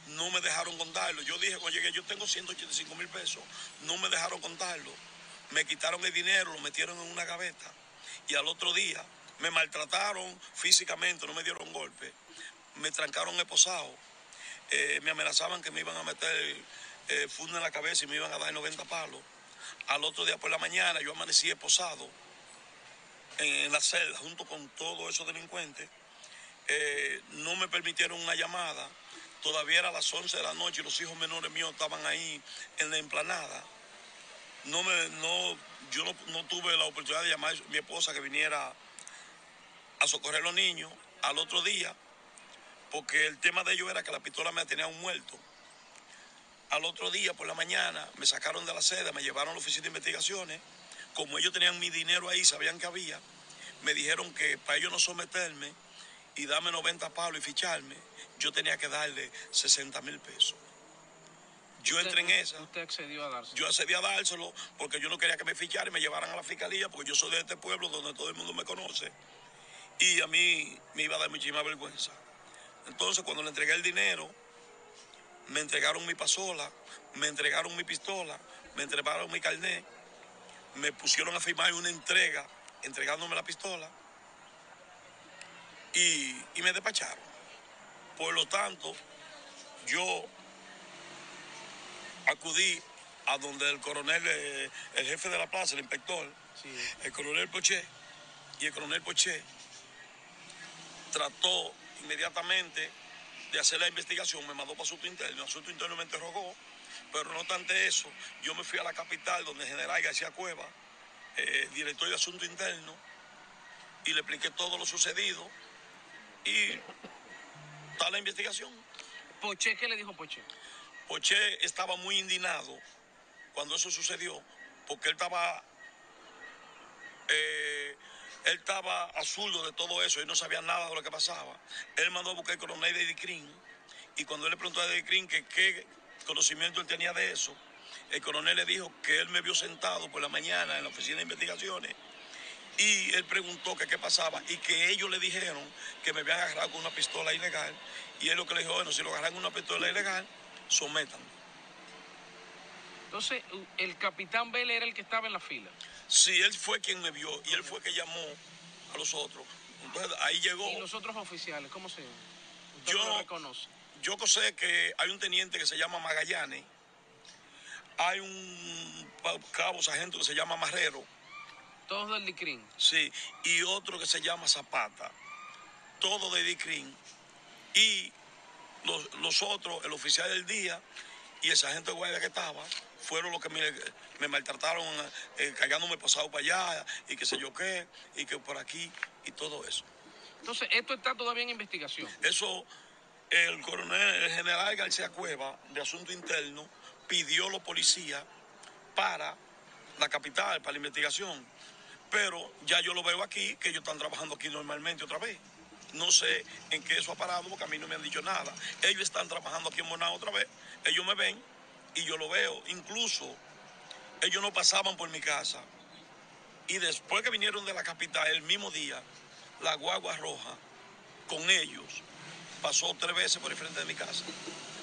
no me dejaron contarlo. Yo dije, cuando llegué, yo tengo 185,000 pesos. No me dejaron contarlo. Me quitaron el dinero, lo metieron en una gaveta. Y al otro día me maltrataron físicamente, no me dieron golpe. Me trancaron esposado. Me amenazaban que me iban a meter funda en la cabeza y me iban a dar 90 palos. Al otro día por la mañana yo amanecí esposado en la celda junto con todos esos delincuentes. No me permitieron una llamada. Todavía era las 11 de la noche y los hijos menores míos estaban ahí en la explanada. Yo no tuve la oportunidad de llamar a mi esposa que viniera a socorrer a los niños al otro día, porque el tema de ellos era que la pistola me tenía un muerto. Al otro día, por la mañana, me sacaron de la celda, me llevaron a la oficina de investigaciones. Como ellos tenían mi dinero ahí, sabían que había, me dijeron que para ellos no someterme y darme 90 palos y ficharme, yo tenía que darle 60,000 pesos. Yo entré en esa. ¿Usted accedió a dárselo? Yo accedí a dárselo porque yo no quería que me ficharan y me llevaran a la fiscalía, porque yo soy de este pueblo donde todo el mundo me conoce. Y a mí me iba a dar muchísima vergüenza. Entonces, cuando le entregué el dinero, me entregaron mi pasola, me entregaron mi pistola, me entregaron mi carnet, me pusieron a firmar una entrega, entregándome la pistola, y me despacharon. Por lo tanto, yo acudí a donde el coronel, el jefe de la plaza, el inspector, sí, el coronel Poché, y el coronel Poché trató inmediatamente de hacer la investigación, me mandó para Asunto Interno. Asunto Interno me interrogó, pero no obstante eso, yo me fui a la capital donde el general García Cueva, director de Asunto Interno, y le expliqué todo lo sucedido y está la investigación. ¿Poché qué le dijo Poché? Poché estaba muy indignado cuando eso sucedió, porque él estaba azuldo de todo eso y no sabía nada de lo que pasaba. Él mandó a buscar el coronel de DICRIN y cuando él le preguntó a DICRIN que qué conocimiento él tenía de eso, el coronel le dijo que él me vio sentado por la mañana en la oficina de investigaciones y él preguntó que qué pasaba y que ellos le dijeron que me habían agarrado con una pistola ilegal y él lo que le dijo, bueno, si lo agarran con una pistola ilegal, sométanme. Entonces, el capitán Vélez era el que estaba en la fila. Sí, él fue quien me vio y él fue que llamó a los otros. Entonces ahí llegó. ¿Y los otros oficiales, cómo se llaman? ¿Usted Yo lo reconoce? Yo sé que hay un teniente que se llama Magallanes, hay un cabo sargento que se llama Marrero. Todos del DICRIN. Sí, y otro que se llama Zapata. Todos de DICRIN. Y los otros, el oficial del día y el sargento de guardia que estaba, fueron los que me maltrataron, cargándome pasado para allá, y qué sé yo qué, y que por aquí, y todo eso. Entonces, esto está todavía en investigación. Eso el coronel, el general García Cueva, de Asunto Interno, pidió a los policías para la capital, para la investigación. Pero ya yo lo veo aquí, que ellos están trabajando aquí normalmente otra vez. No sé en qué eso ha parado, porque a mí no me han dicho nada. Ellos están trabajando aquí en Bonao otra vez. Ellos me ven y yo lo veo. Incluso ellos no pasaban por mi casa. Y después que vinieron de la capital, el mismo día, la guagua roja con ellos pasó 3 veces por el frente de mi casa.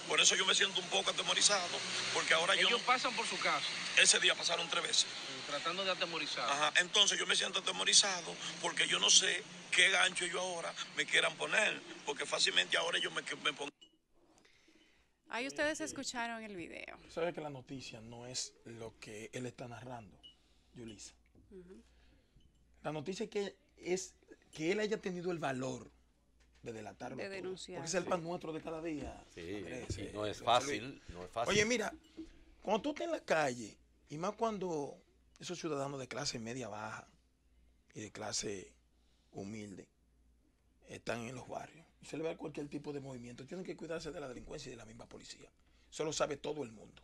Por eso yo me siento un poco atemorizado, porque ahora Ellos pasan por su casa, ese día pasaron 3 veces. tratando de atemorizar. Ajá, entonces yo me siento atemorizado porque yo no sé qué gancho ellos ahora me quieran poner, porque fácilmente ahora ellos me pongan. Ahí ustedes escucharon el video. Sabe que la noticia no es lo que él está narrando, Yulisa. La noticia es que él haya tenido el valor de delatarlo. De todo, denunciar. porque es el pan nuestro de cada día. Sí, Andrés, y no es fácil, no es fácil. Oye, mira, cuando tú estás en la calle, y más cuando esos ciudadanos de clase media baja y de clase humilde están en los barrios y se le ve cualquier tipo de movimiento, tienen que cuidarse de la delincuencia y de la misma policía. Eso lo sabe todo el mundo.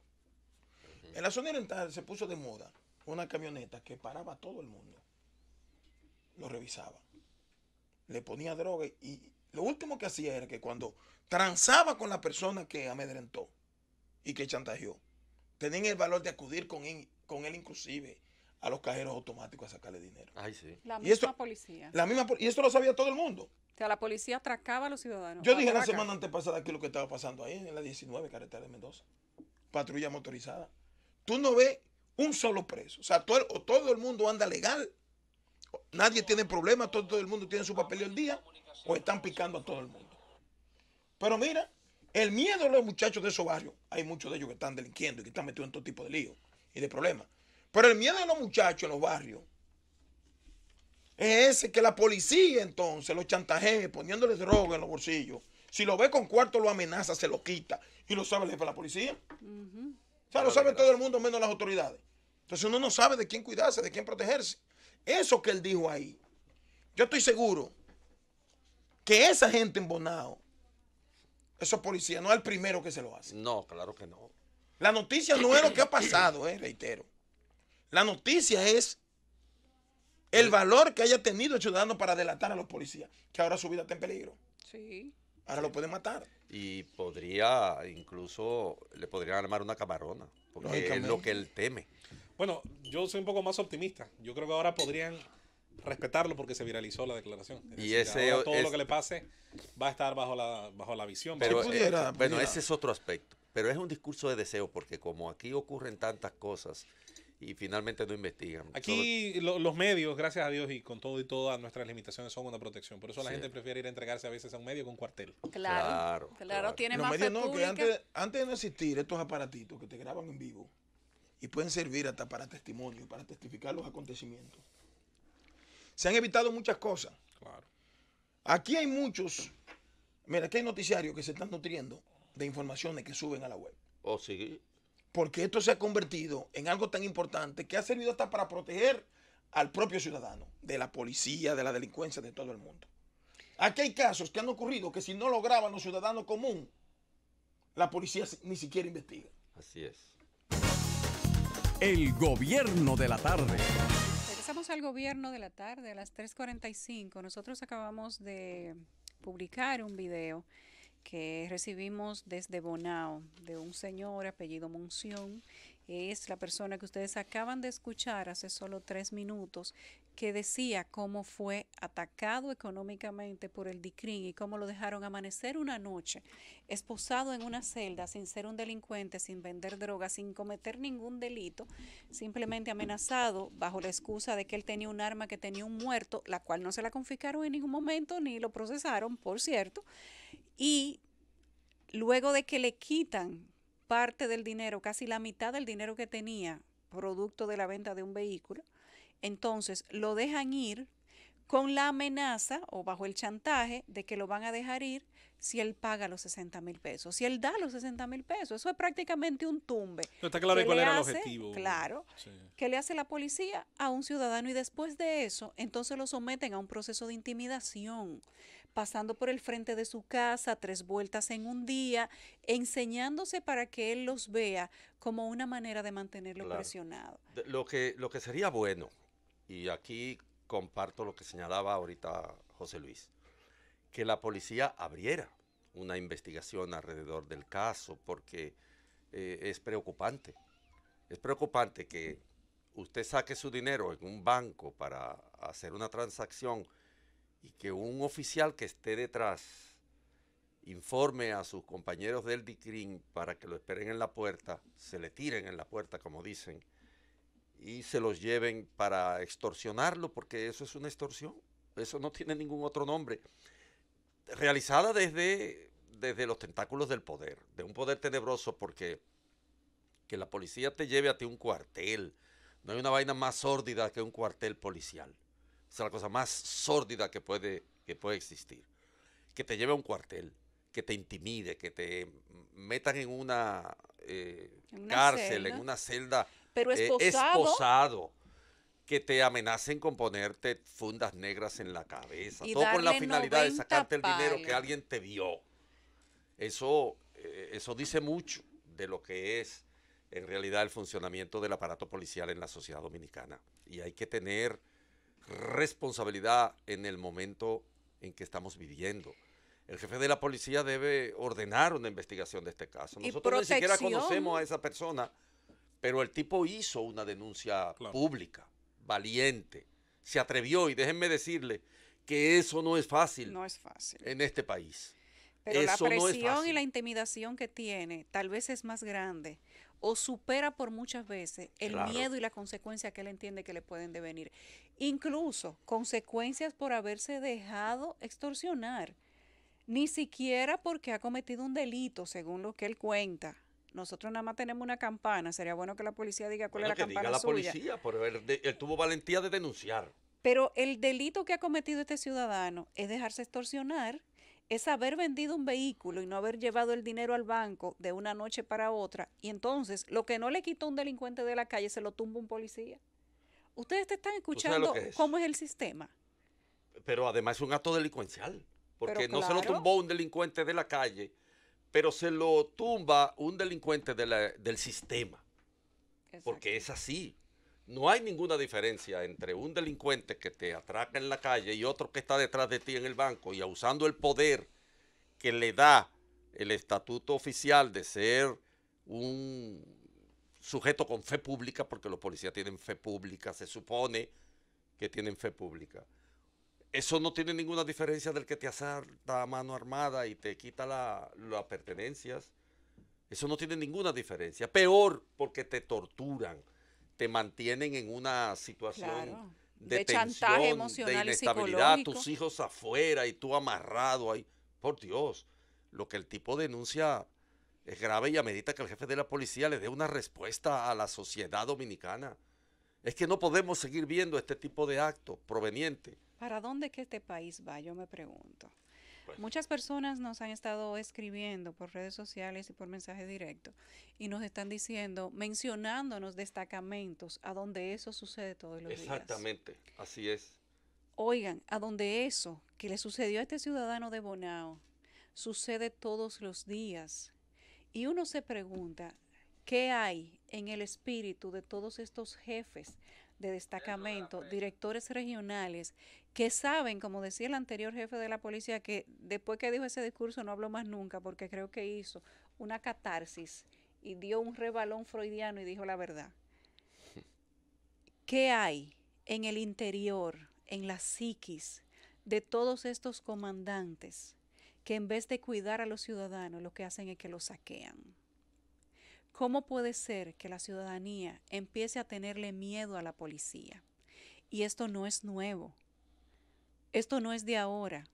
En la zona oriental se puso de moda una camioneta que paraba a todo el mundo. Lo revisaba. Le ponía droga y lo último que hacía era que cuando transaba con la persona que amedrentó y que chantajeó, tenían el valor de acudir con él inclusive a los cajeros automáticos a sacarle dinero. Ay, sí. La Y misma esto- policía. Y esto lo sabía todo el mundo. O sea, la policía atracaba a los ciudadanos. Yo dije la Atraca. semana antepasada aquí lo que estaba pasando ahí en la 19, carretera de Mendoza. Patrulla motorizada. Tú no ves un solo preso. O sea, todo el mundo anda legal. Nadie tiene problemas, todo el mundo tiene su papel al día o están picando a todo el mundo. Pero mira, el miedo de los muchachos de esos barrios, hay muchos de ellos que están delinquiendo y que están metidos en todo tipo de líos y de problemas. Pero el miedo de los muchachos en los barrios es ese que la policía entonces los chantajee poniéndoles droga en los bolsillos. Si lo ve con cuarto lo amenaza, se lo quita. Y lo sabe el jefe de la policía. O sea, lo sabe todo el mundo menos las autoridades. Entonces uno no sabe de quién cuidarse, de quién protegerse. Eso que él dijo ahí, yo estoy seguro que esa gente en Bonao, esos policías, no es el primero que se lo hace. No, claro que no. La noticia no es lo que ha pasado, reitero. La noticia es el valor que haya tenido el ciudadano para delatar a los policías, que ahora su vida está en peligro. Sí. Ahora lo pueden matar. Y incluso le podrían armar una camarona, porque es Lógicamente. lo que él teme. Bueno, yo soy un poco más optimista. Yo creo que ahora podrían respetarlo porque se viralizó la declaración. Es Y decir, ese ahora todo es- lo que le pase va a estar bajo la visión. Pero, pudiera. bueno, ese es otro aspecto. Pero es un discurso de deseo, porque como aquí ocurren tantas cosas y finalmente no investigan. Aquí los medios, gracias a Dios y con todo y todas nuestras limitaciones, son una protección. Por eso la Sí. gente prefiere ir a entregarse a veces a un medio que a un cuartel. Claro. Claro. Tiene Los más medios fe no, que pública. antes de no existir estos aparatitos que te graban en vivo y pueden servir hasta para testimonio, para testificar los acontecimientos, se han evitado muchas cosas. Claro. Aquí hay muchos, mira, aquí hay noticiarios que se están nutriendo de informaciones que suben a la web. Oh, sí. Porque esto se ha convertido en algo tan importante que ha servido hasta para proteger al propio ciudadano, de la policía, de la delincuencia, de todo el mundo. Aquí hay casos que han ocurrido que si no lo graban los ciudadanos comunes, la policía ni siquiera investiga. Así es. El gobierno de la tarde. Regresamos al gobierno de la tarde a las 3:45. Nosotros acabamos de publicar un video que recibimos desde Bonao de un señor apellido Monción. Es la persona que ustedes acaban de escuchar hace solo 3 minutos, que decía cómo fue atacado económicamente por el DICRIN y cómo lo dejaron amanecer una noche, esposado en una celda sin ser un delincuente, sin vender drogas, sin cometer ningún delito, simplemente amenazado bajo la excusa de que él tenía un arma que tenía un muerto, la cual no se la confiscaron en ningún momento ni lo procesaron, por cierto. Y luego de que le quitan parte del dinero, casi la mitad del dinero que tenía, producto de la venta de un vehículo, entonces lo dejan ir con la amenaza o bajo el chantaje de que lo van a dejar ir si él paga los 60,000 pesos, si él da los 60,000 pesos. Eso es prácticamente un tumbe. No está claro que cuál le era el hace, objetivo. Claro, Sí. que le hace la policía a un ciudadano y después de eso, entonces lo someten a un proceso de intimidación pasando por el frente de su casa 3 vueltas en un día, enseñándose para que él los vea como una manera de mantenerlo Claro. presionado. Lo que sería bueno, y aquí comparto lo que señalaba ahorita José Luis, que la policía abriera una investigación alrededor del caso, porque es preocupante. Es preocupante que usted saque su dinero en un banco para hacer una transacción y que un oficial que esté detrás informe a sus compañeros del DICRIM para que lo esperen en la puerta, se le tiren en la puerta, como dicen, y se los lleven para extorsionarlo, porque eso es una extorsión. Eso no tiene ningún otro nombre. Realizada desde los tentáculos del poder, de un poder tenebroso, porque que la policía te lleve a ti a un cuartel, no hay una vaina más sórdida que un cuartel policial. Es la cosa más sórdida que puede existir. Que te lleve a un cuartel, que te intimide, que te metan en una cárcel, celda. en una celda Pero esposado, que te amenacen con ponerte fundas negras en la cabeza, Y todo con la darle finalidad de 90 sacarte el dinero que palos. alguien te dio. Eso dice mucho de lo que es en realidad el funcionamiento del aparato policial en la sociedad dominicana. Y hay que tener responsabilidad en el momento en que estamos viviendo. El jefe de la policía debe ordenar una investigación de este caso. Y Nosotros ni siquiera protección. conocemos a esa persona, pero el tipo hizo una denuncia Claro. pública, valiente, se atrevió, y déjenme decirle que eso no es fácil No es fácil. en este país. Pero la Eso no es presión y fácil. la intimidación que tiene tal vez es más grande o supera por muchas veces el Claro. miedo y la consecuencia que él entiende que le pueden devenir. Incluso consecuencias por haberse dejado extorsionar. Ni siquiera porque ha cometido un delito, según lo que él cuenta. Nosotros nada más tenemos una campana. Sería bueno que la policía diga cuál Bueno, es que la diga campana la suya. policía, pero él tuvo valentía de denunciar. Pero el delito que ha cometido este ciudadano es dejarse extorsionar, es haber vendido un vehículo y no haber llevado el dinero al banco de una noche para otra. Y entonces, lo que no le quitó un delincuente de la calle, se lo tumba un policía. Ustedes te están sabes escuchando lo que es? cómo es el sistema. Pero además es un acto delincuencial, porque Pero no se lo claro. tumbó un delincuente de la calle, pero se lo tumba un delincuente del sistema, porque es así. No hay ninguna diferencia entre un delincuente que te atraca en la calle y otro que está detrás de ti en el banco y usando el poder que le da el estatuto oficial de ser un sujeto con fe pública, porque los policías tienen fe pública, se supone que tienen fe pública. Eso no tiene ninguna diferencia del que te asalta a mano armada y te quita las pertenencias. Eso no tiene ninguna diferencia. Peor, porque te torturan, te mantienen en una situación Claro. de chantaje tensión, emocional de y inestabilidad, psicológico. tus hijos afuera y tú amarrado ahí. Por Dios, lo que el tipo denuncia es grave y amerita que el jefe de la policía le dé una respuesta a la sociedad dominicana. Es que no podemos seguir viendo este tipo de actos provenientes. ¿Para dónde es que este país va? Yo me pregunto. Pues, Muchas personas nos han estado escribiendo por redes sociales y por mensaje directo y nos están diciendo, mencionándonos destacamentos a donde eso sucede todos los días. exactamente, así es. Oigan, a donde eso que le sucedió a este ciudadano de Bonao sucede todos los días. Y uno se pregunta, ¿qué hay en el espíritu de todos estos jefes de destacamento, directores regionales, que saben, como decía el anterior jefe de la policía, que después que dijo ese discurso no habló más nunca, porque creo que hizo una catarsis y dio un rebalón freudiano y dijo la verdad? ¿Qué hay en el interior, en la psiquis de todos estos comandantes que en vez de cuidar a los ciudadanos lo que hacen es que los saquean? ¿Cómo puede ser que la ciudadanía empiece a tenerle miedo a la policía? Y esto no es nuevo. Esto no es de ahora.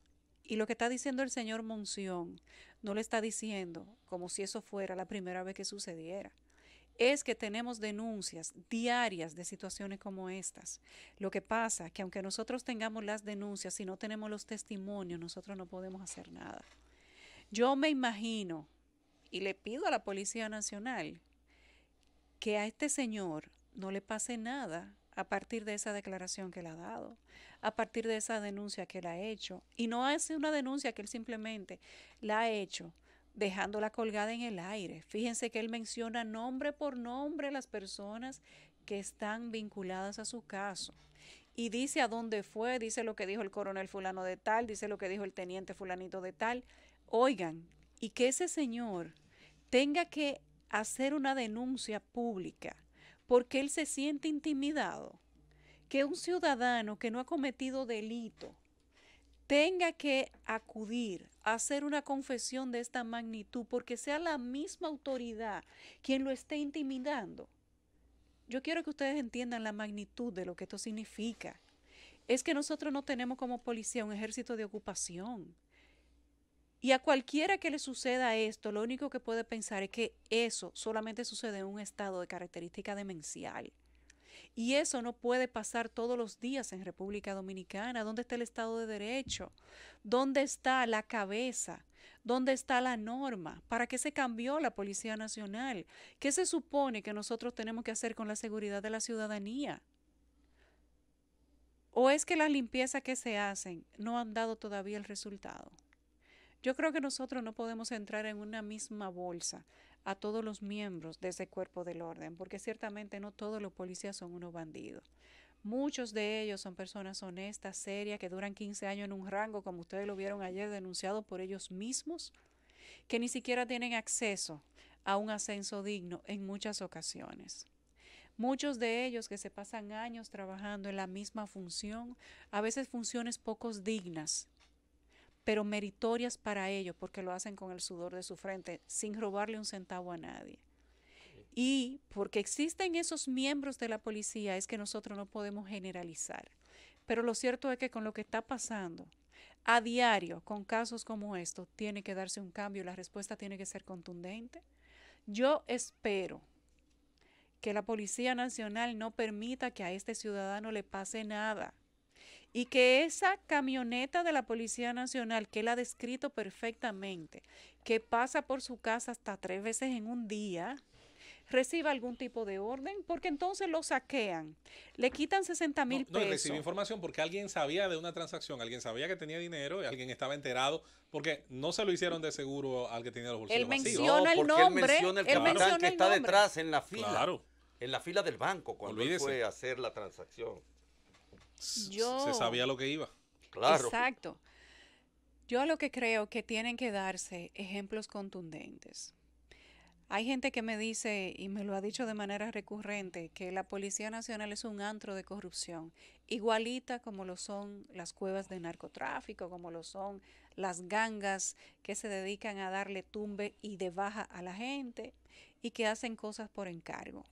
Y lo que está diciendo el señor Monción no lo está diciendo como si eso fuera la primera vez que sucediera. Es que tenemos denuncias diarias de situaciones como estas. Lo que pasa es que aunque nosotros tengamos las denuncias, si no tenemos los testimonios, nosotros no podemos hacer nada. Yo me imagino, y le pido a la Policía Nacional, que a este señor no le pase nada a partir de esa declaración que él ha dado, a partir de esa denuncia que él ha hecho. Y no es una denuncia que él simplemente la ha hecho dejándola colgada en el aire. Fíjense que él menciona nombre por nombre las personas que están vinculadas a su caso. Y dice a dónde fue, dice lo que dijo el coronel fulano de tal, dice lo que dijo el teniente fulanito de tal. Oigan, y que ese señor tenga que hacer una denuncia pública porque él se siente intimidado, que un ciudadano que no ha cometido delito tenga que acudir a hacer una confesión de esta magnitud porque sea la misma autoridad quien lo esté intimidando. Yo quiero que ustedes entiendan la magnitud de lo que esto significa. Es que nosotros no tenemos como policía un ejército de ocupación. Y a cualquiera que le suceda esto, lo único que puede pensar es que eso solamente sucede en un estado de característica demencial. Y eso no puede pasar todos los días en República Dominicana. ¿Dónde está el Estado de Derecho? ¿Dónde está la cabeza? ¿Dónde está la norma? ¿Para qué se cambió la Policía Nacional? ¿Qué se supone que nosotros tenemos que hacer con la seguridad de la ciudadanía? ¿O es que las limpiezas que se hacen no han dado todavía el resultado? Yo creo que nosotros no podemos entrar en una misma bolsa a todos los miembros de ese cuerpo del orden, porque ciertamente no todos los policías son unos bandidos. Muchos de ellos son personas honestas, serias, que duran 15 años en un rango, como ustedes lo vieron ayer, denunciado por ellos mismos, que ni siquiera tienen acceso a un ascenso digno en muchas ocasiones. Muchos de ellos que se pasan años trabajando en la misma función, a veces funciones pocos dignas, pero meritorias para ellos porque lo hacen con el sudor de su frente, sin robarle un centavo a nadie. Y porque existen esos miembros de la policía es que nosotros no podemos generalizar. Pero lo cierto es que con lo que está pasando a diario, con casos como estos, tiene que darse un cambio y la respuesta tiene que ser contundente. Yo espero que la Policía Nacional no permita que a este ciudadano le pase nada. Y que esa camioneta de la Policía Nacional, que él ha descrito perfectamente, que pasa por su casa hasta 3 veces en un día, reciba algún tipo de orden, porque entonces lo saquean, le quitan 60,000 pesos. No, recibe información porque alguien sabía de una transacción, alguien sabía que tenía dinero y alguien estaba enterado, porque no se lo hicieron de seguro al que tenía los bolsillos él vacíos. menciona el nombre, él menciona el capitán que está detrás en la fila, claro, en la fila del banco, cuando él fue a hacer la transacción. Se sabía lo que iba. Claro. Exacto. Yo lo que creo que tienen que darse ejemplos contundentes. Hay gente que me dice, y me lo ha dicho de manera recurrente, que la Policía Nacional es un antro de corrupción, igualita como lo son las cuevas de narcotráfico, como lo son las gangas que se dedican a darle tumbe y de baja a la gente y que hacen cosas por encargo.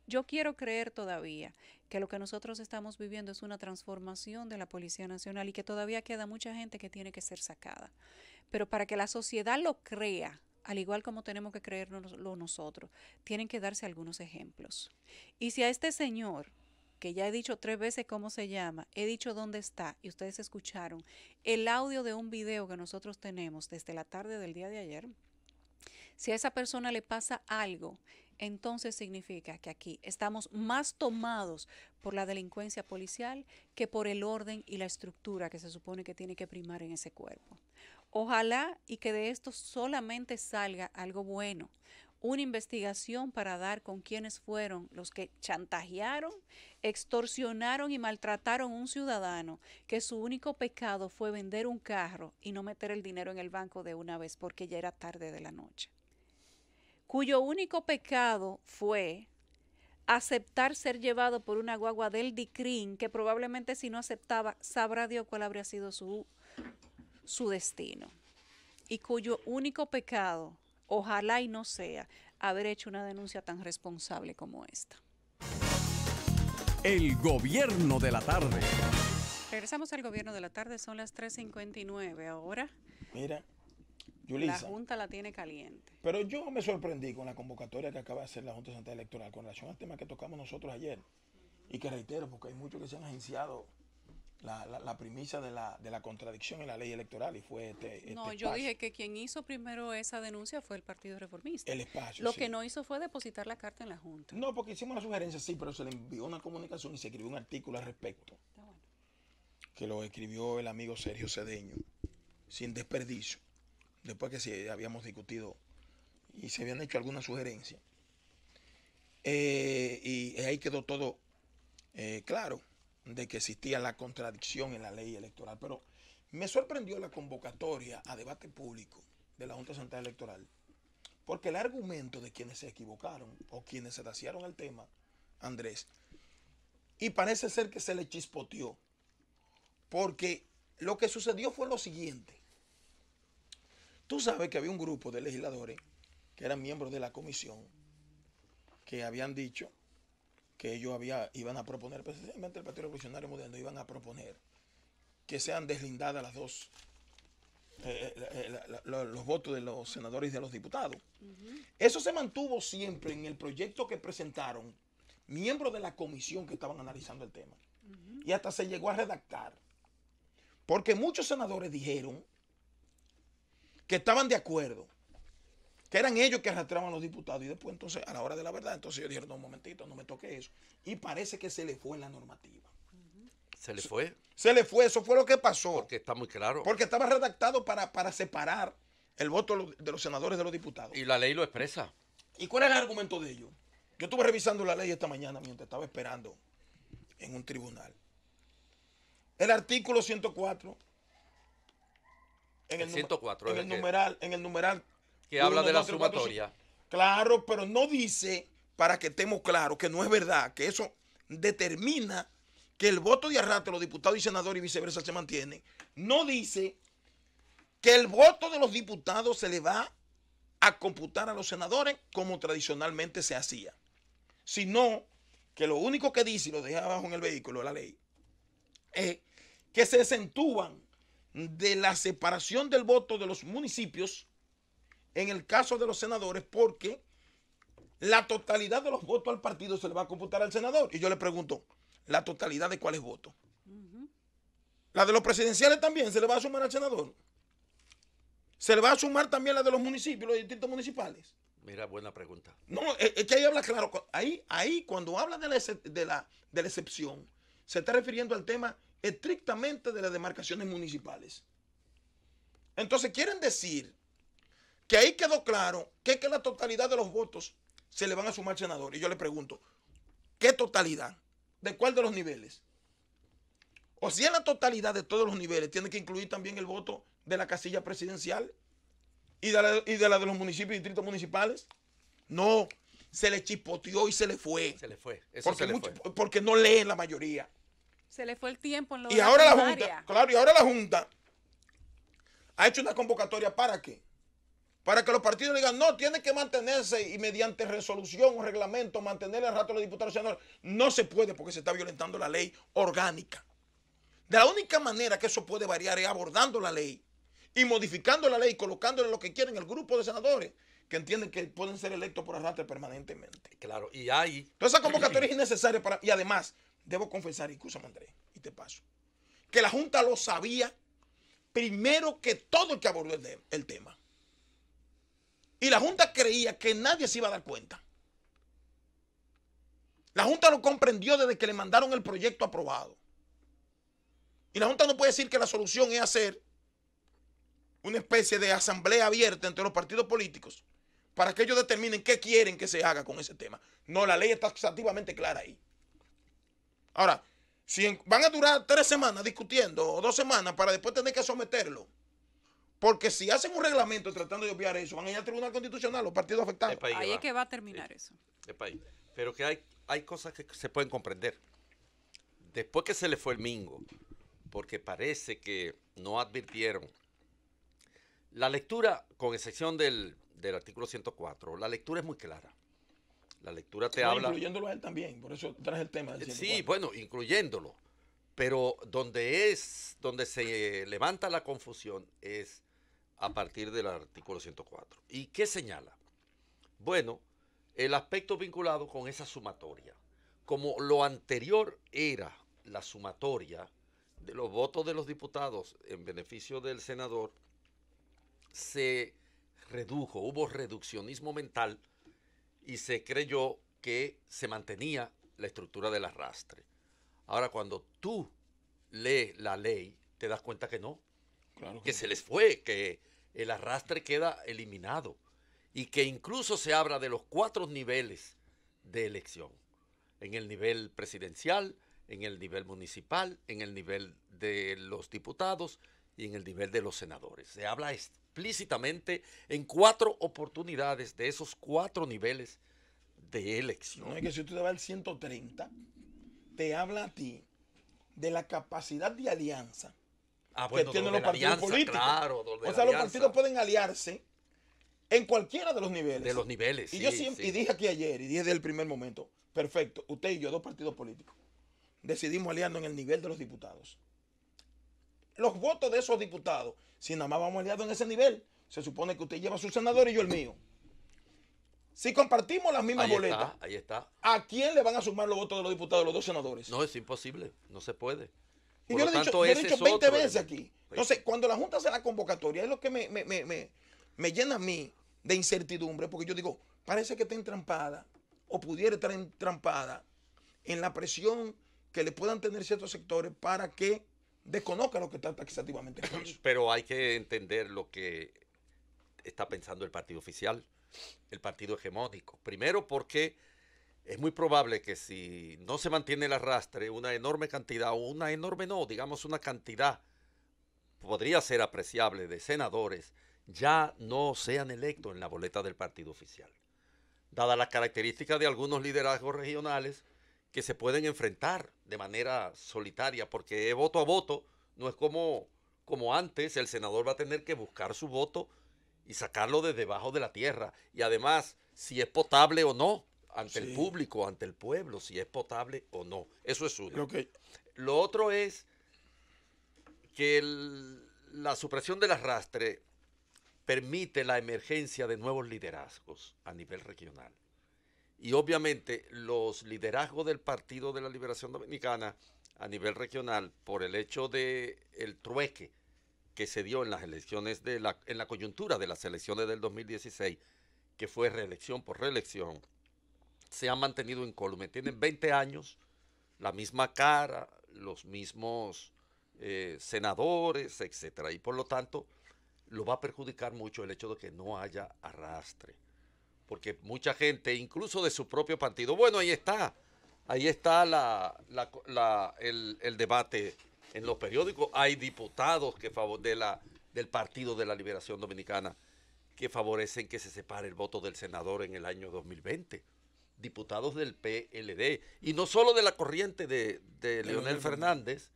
Yo quiero creer todavía que lo que nosotros estamos viviendo es una transformación de la Policía Nacional y que todavía queda mucha gente que tiene que ser sacada. Pero para que la sociedad lo crea, al igual como tenemos que creerlo nosotros, tienen que darse algunos ejemplos. Y si a este señor, que ya he dicho 3 veces cómo se llama, he dicho dónde está, y ustedes escucharon el audio de un video que nosotros tenemos desde la tarde del día de ayer, si a esa persona le pasa algo, entonces significa que aquí estamos más tomados por la delincuencia policial que por el orden y la estructura que se supone que tiene que primar en ese cuerpo. Ojalá y que de esto solamente salga algo bueno, una investigación para dar con quiénes fueron los que chantajearon, extorsionaron y maltrataron a un ciudadano que su único pecado fue vender un carro y no meter el dinero en el banco de una vez porque ya era tarde de la noche, cuyo único pecado fue aceptar ser llevado por una guagua del DICRIN, que probablemente si no aceptaba, sabrá Dios cuál habría sido su destino. Y cuyo único pecado, ojalá y no sea, haber hecho una denuncia tan responsable como esta. El gobierno de la tarde. Regresamos al gobierno de la tarde, son las 3:59 ahora. Mira, Yulisa, la Junta la tiene caliente. Pero yo me sorprendí con la convocatoria que acaba de hacer la Junta Central Electoral con relación al tema que tocamos nosotros ayer. Y que reitero, porque hay muchos que se han agenciado la premisa de la contradicción en la ley electoral y fue No, este yo espacio. dije que quien hizo primero esa denuncia fue el Partido Reformista. El espacio, Lo sí. que no hizo fue depositar la carta en la Junta. No, porque hicimos una sugerencia, sí, pero se le envió una comunicación y se escribió un artículo al respecto, Está bueno. que lo escribió el amigo Sergio Cedeño, sin desperdicio, después que sí habíamos discutido y se habían hecho algunas sugerencias. Y ahí quedó todo claro de que existía la contradicción en la ley electoral. Pero me sorprendió la convocatoria a debate público de la Junta Central Electoral, porque el argumento de quienes se equivocaron o quienes se daciaron el tema, Andrés, y parece ser que se le chispoteó, porque lo que sucedió fue lo siguiente. Tú sabes que había un grupo de legisladores que eran miembros de la comisión que habían dicho que ellos iban a proponer, precisamente el Partido Revolucionario Moderno, iban a proponer que sean deslindadas las dos, los votos de los senadores y de los diputados. Eso se mantuvo siempre en el proyecto que presentaron miembros de la comisión que estaban analizando el tema. Y hasta se llegó a redactar. Porque muchos senadores dijeron que estaban de acuerdo, que eran ellos que arrastraban a los diputados, y después entonces a la hora de la verdad entonces ellos dijeron, no, un momentito, no me toque eso, y parece que se le fue en la normativa. ¿Se le fue? Se le fue, eso fue lo que pasó. Porque está muy claro. Porque estaba redactado para separar el voto de los senadores de los diputados. Y la ley lo expresa. ¿Y cuál es el argumento de ellos? Yo estuve revisando la ley esta mañana mientras estaba esperando en un tribunal. El artículo 104 en el 104 en el numeral que habla de la 1, 2, 3, 4, sumatoria. 5. Claro, pero no dice, para que estemos claros, que no es verdad, que eso determina que el voto de arrastre de los diputados y senadores y viceversa se mantiene. No dice que el voto de los diputados se le va a computar a los senadores como tradicionalmente se hacía, sino que lo único que dice, y lo deja abajo en el vehículo, la ley, es que se exentúan de la separación del voto de los municipios en el caso de los senadores, porque la totalidad de los votos al partido se le va a computar al senador. Y yo le pregunto, ¿la totalidad de cuáles votos? ¿La de los presidenciales también se le va a sumar al senador? ¿Se le va a sumar también la de los municipios, los distritos municipales? Mira, buena pregunta. No, es que ahí habla claro. Ahí cuando habla de la excepción, se está refiriendo al tema estrictamente de las demarcaciones municipales. Entonces quieren decir que ahí quedó claro que la totalidad de los votos se le van a sumar al senador. Y yo le pregunto, ¿qué totalidad? ¿De cuál de los niveles? O si es la totalidad de todos los niveles, tiene que incluir también el voto de la casilla presidencial y de la de los municipios y distritos municipales. No, se le chispoteó y se le fue. Se le fue. Eso se le fue. Porque no leen la mayoría. Se le fue el tiempo en lo Y de ahora la primaria. Junta, claro, y ahora la Junta ha hecho una convocatoria ¿para qué? Para que los partidos digan, no, tiene que mantenerse y mediante resolución o reglamento mantener el rato de los diputados y senadores. No se puede porque se está violentando la ley orgánica. De la única manera que eso puede variar es abordando la ley y modificando la ley, colocándole lo que quieren el grupo de senadores que entienden que pueden ser electos por arrastre permanentemente. Claro, y hay... Entonces esa convocatoria es innecesaria y además, debo confesar, escúchame Andrés, y te paso, que la Junta lo sabía primero que todo el que abordó el tema. Y la Junta creía que nadie se iba a dar cuenta. La Junta lo comprendió desde que le mandaron el proyecto aprobado. Y la Junta no puede decir que la solución es hacer una especie de asamblea abierta entre los partidos políticos para que ellos determinen qué quieren que se haga con ese tema. No, la ley está taxativamente clara ahí. Ahora, si van a durar 3 semanas discutiendo o 2 semanas para después tener que someterlo, porque si hacen un reglamento tratando de obviar eso, van a ir al Tribunal Constitucional los partidos afectados. Ahí es que va a terminar eso. Pero que hay cosas que se pueden comprender. Después que se le fue el mingo, porque parece que no advirtieron. La lectura, con excepción del artículo 104, la lectura es muy clara. La lectura te habla... Incluyéndolo a él también, por eso traje el tema del 104. Sí, bueno, incluyéndolo. Pero donde se levanta la confusión es a partir del artículo 104. ¿Y qué señala? Bueno, el aspecto vinculado con esa sumatoria. Como lo anterior era la sumatoria de los votos de los diputados en beneficio del senador se redujo, hubo reduccionismo mental y se creyó que se mantenía la estructura del arrastre. Ahora, cuando tú lees la ley, te das cuenta que no, Claro que sí. se les fue, que el arrastre queda eliminado y que incluso se habla de los 4 niveles de elección, en el nivel presidencial, en el nivel municipal, en el nivel de los diputados y en el nivel de los senadores. Se habla explícitamente en 4 oportunidades de esos 4 niveles de elección. No es que si usted va al 130, te habla a ti de la capacidad de alianza que tienen los partidos políticos. Claro, o sea, los partidos pueden aliarse en cualquiera de los niveles. De los niveles, y sí, yo siempre, sí. y dije aquí ayer, y dije desde el primer momento, perfecto, usted y yo, 2 partidos políticos, decidimos aliarnos en el nivel de los diputados. Los votos de esos diputados, si nada más vamos aliados en ese nivel, se supone que usted lleva a su senador y yo el mío. Si compartimos las mismas boletas, Ahí está. ¿a quién le van a sumar los votos de los diputados, los 2 senadores? No, es imposible, no se puede. Y Por yo lo le he dicho, tanto, yo he ese dicho es 20 otro veces elemento. aquí. Entonces, cuando la Junta hace la convocatoria, es lo que me llena a mí de incertidumbre, porque yo digo, parece que está entrampada, o pudiera estar entrampada, en la presión que le puedan tener ciertos sectores para que desconozca lo que está taxativamente preso. Pero hay que entender lo que está pensando el partido oficial, el partido hegemónico. Primero porque es muy probable que si no se mantiene el arrastre, una enorme cantidad, o una enorme no, digamos una cantidad, podría ser apreciable de senadores, ya no sean electos en la boleta del partido oficial. Dadas las características de algunos liderazgos regionales que se pueden enfrentar de manera solitaria, porque es voto a voto, no es como antes, el senador va a tener que buscar su voto y sacarlo de debajo de la tierra. Y además, si es potable o no, ante el público, ante el pueblo, si es potable o no. Eso es uno. Creo que Lo otro es que la supresión del arrastre permite la emergencia de nuevos liderazgos a nivel regional. Y obviamente los liderazgos del Partido de la Liberación Dominicana a nivel regional, por el hecho de el trueque que se dio en las elecciones en la coyuntura de las elecciones del 2016, que fue reelección por reelección, se han mantenido incólume. Tienen 20 años, la misma cara, los mismos senadores, etcétera. Y por lo tanto, lo va a perjudicar mucho el hecho de que no haya arrastre. Porque mucha gente, incluso de su propio partido, bueno, ahí está el debate en los periódicos. Hay diputados del Partido de la Liberación Dominicana que favorecen que se separe el voto del senador en el año 2020. Diputados del PLD. Y no solo de la corriente de Leonel Fernández,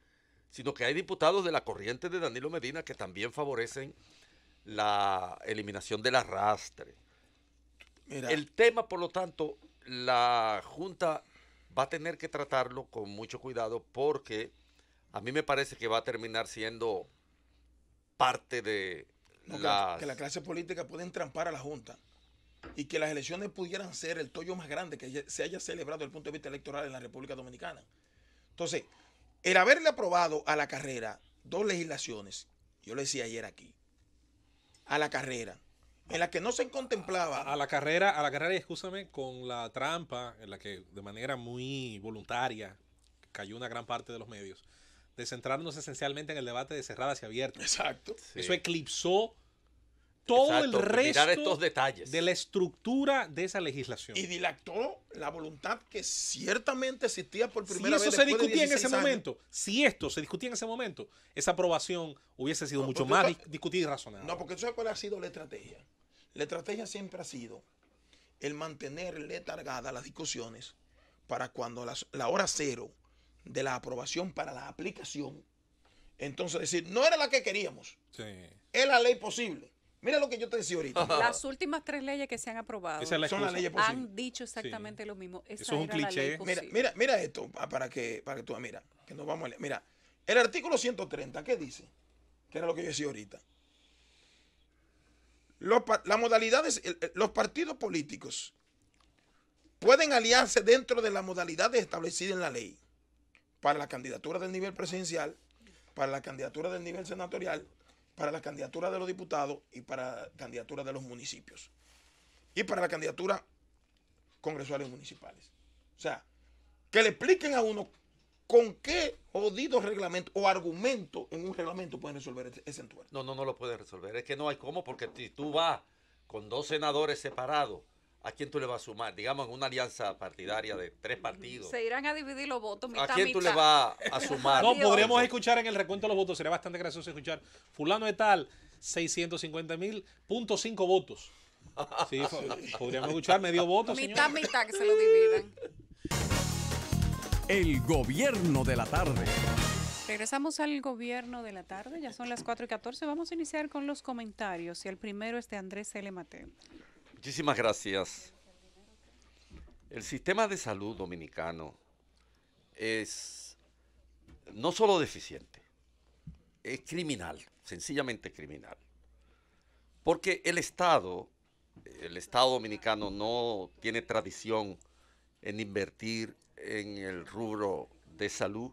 sino que hay diputados de la corriente de Danilo Medina que también favorecen la eliminación del arrastre. mira, El tema, por lo tanto, la Junta va a tener que tratarlo con mucho cuidado porque a mí me parece que va a terminar siendo parte de no, las... que la clase política puede entrampar a la Junta y que las elecciones pudieran ser el tollo más grande que se haya celebrado desde el punto de vista electoral en la República Dominicana. Entonces, el haberle aprobado a la carrera 2 legislaciones, yo le decía ayer aquí, a la carrera, en la que no se contemplaba... A la carrera, y escúchame, con la trampa en la que de manera muy voluntaria cayó una gran parte de los medios, de centrarnos esencialmente en el debate de cerradas y abiertas. Exacto. Sí. Eso eclipsó todo Exacto, el resto mirar estos detalles de la estructura de esa legislación. Y dilató la voluntad que ciertamente existía por Si primera eso vez. se después de discutía en ese 16 años. momento, si esto se discutía en ese momento, esa aprobación hubiese sido No, mucho porque más eso- discutida y razonable. No, porque tú sabes cuál ha sido la estrategia. La estrategia siempre ha sido el mantener letargadas las discusiones para cuando la hora cero de la aprobación para la aplicación, entonces decir, no era la que queríamos, Sí. es la ley posible. Mira lo que yo te decía ahorita. Las últimas 3 leyes que se han aprobado Esa es la Son las excusa. leyes posibles. han dicho exactamente lo mismo. Esa Eso es un era la ley cliché. posible. Mira esto, para que tú mira, que nos vamos a leer. Mira, el artículo 130, ¿qué dice? Que era lo que yo decía ahorita. Las modalidades, los partidos políticos pueden aliarse dentro de las modalidades establecidas en la ley para la candidatura del nivel presidencial, para la candidatura del nivel senatorial, para la candidatura de los diputados y para la candidatura de los municipios. Y para la candidatura congresuales municipales. O sea, que le expliquen a uno con qué jodido reglamento o argumento en un reglamento pueden resolver ese entuerto. No lo pueden resolver. Es que no hay cómo, porque si tú vas con 2 senadores separados, ¿a quién tú le vas a sumar? Digamos, en una alianza partidaria de 3 partidos. Se irán a dividir los votos mitad ¿A quién tú le mitad. vas a sumar? No, podríamos escuchar en el recuento de los votos. Sería bastante gracioso escuchar. Fulano de tal, 650.000.5 votos. Sí, podríamos escuchar medio voto, Mitad, señor. mitad, que se lo dividan. El gobierno de la tarde. Regresamos al gobierno de la tarde, ya son las 4:14. Vamos a iniciar con los comentarios y el primero es de Andrés L. Mateo. Muchísimas gracias. El sistema de salud dominicano es no solo deficiente, es criminal, sencillamente criminal. Porque el Estado dominicano no tiene tradición en invertir en el rubro de salud,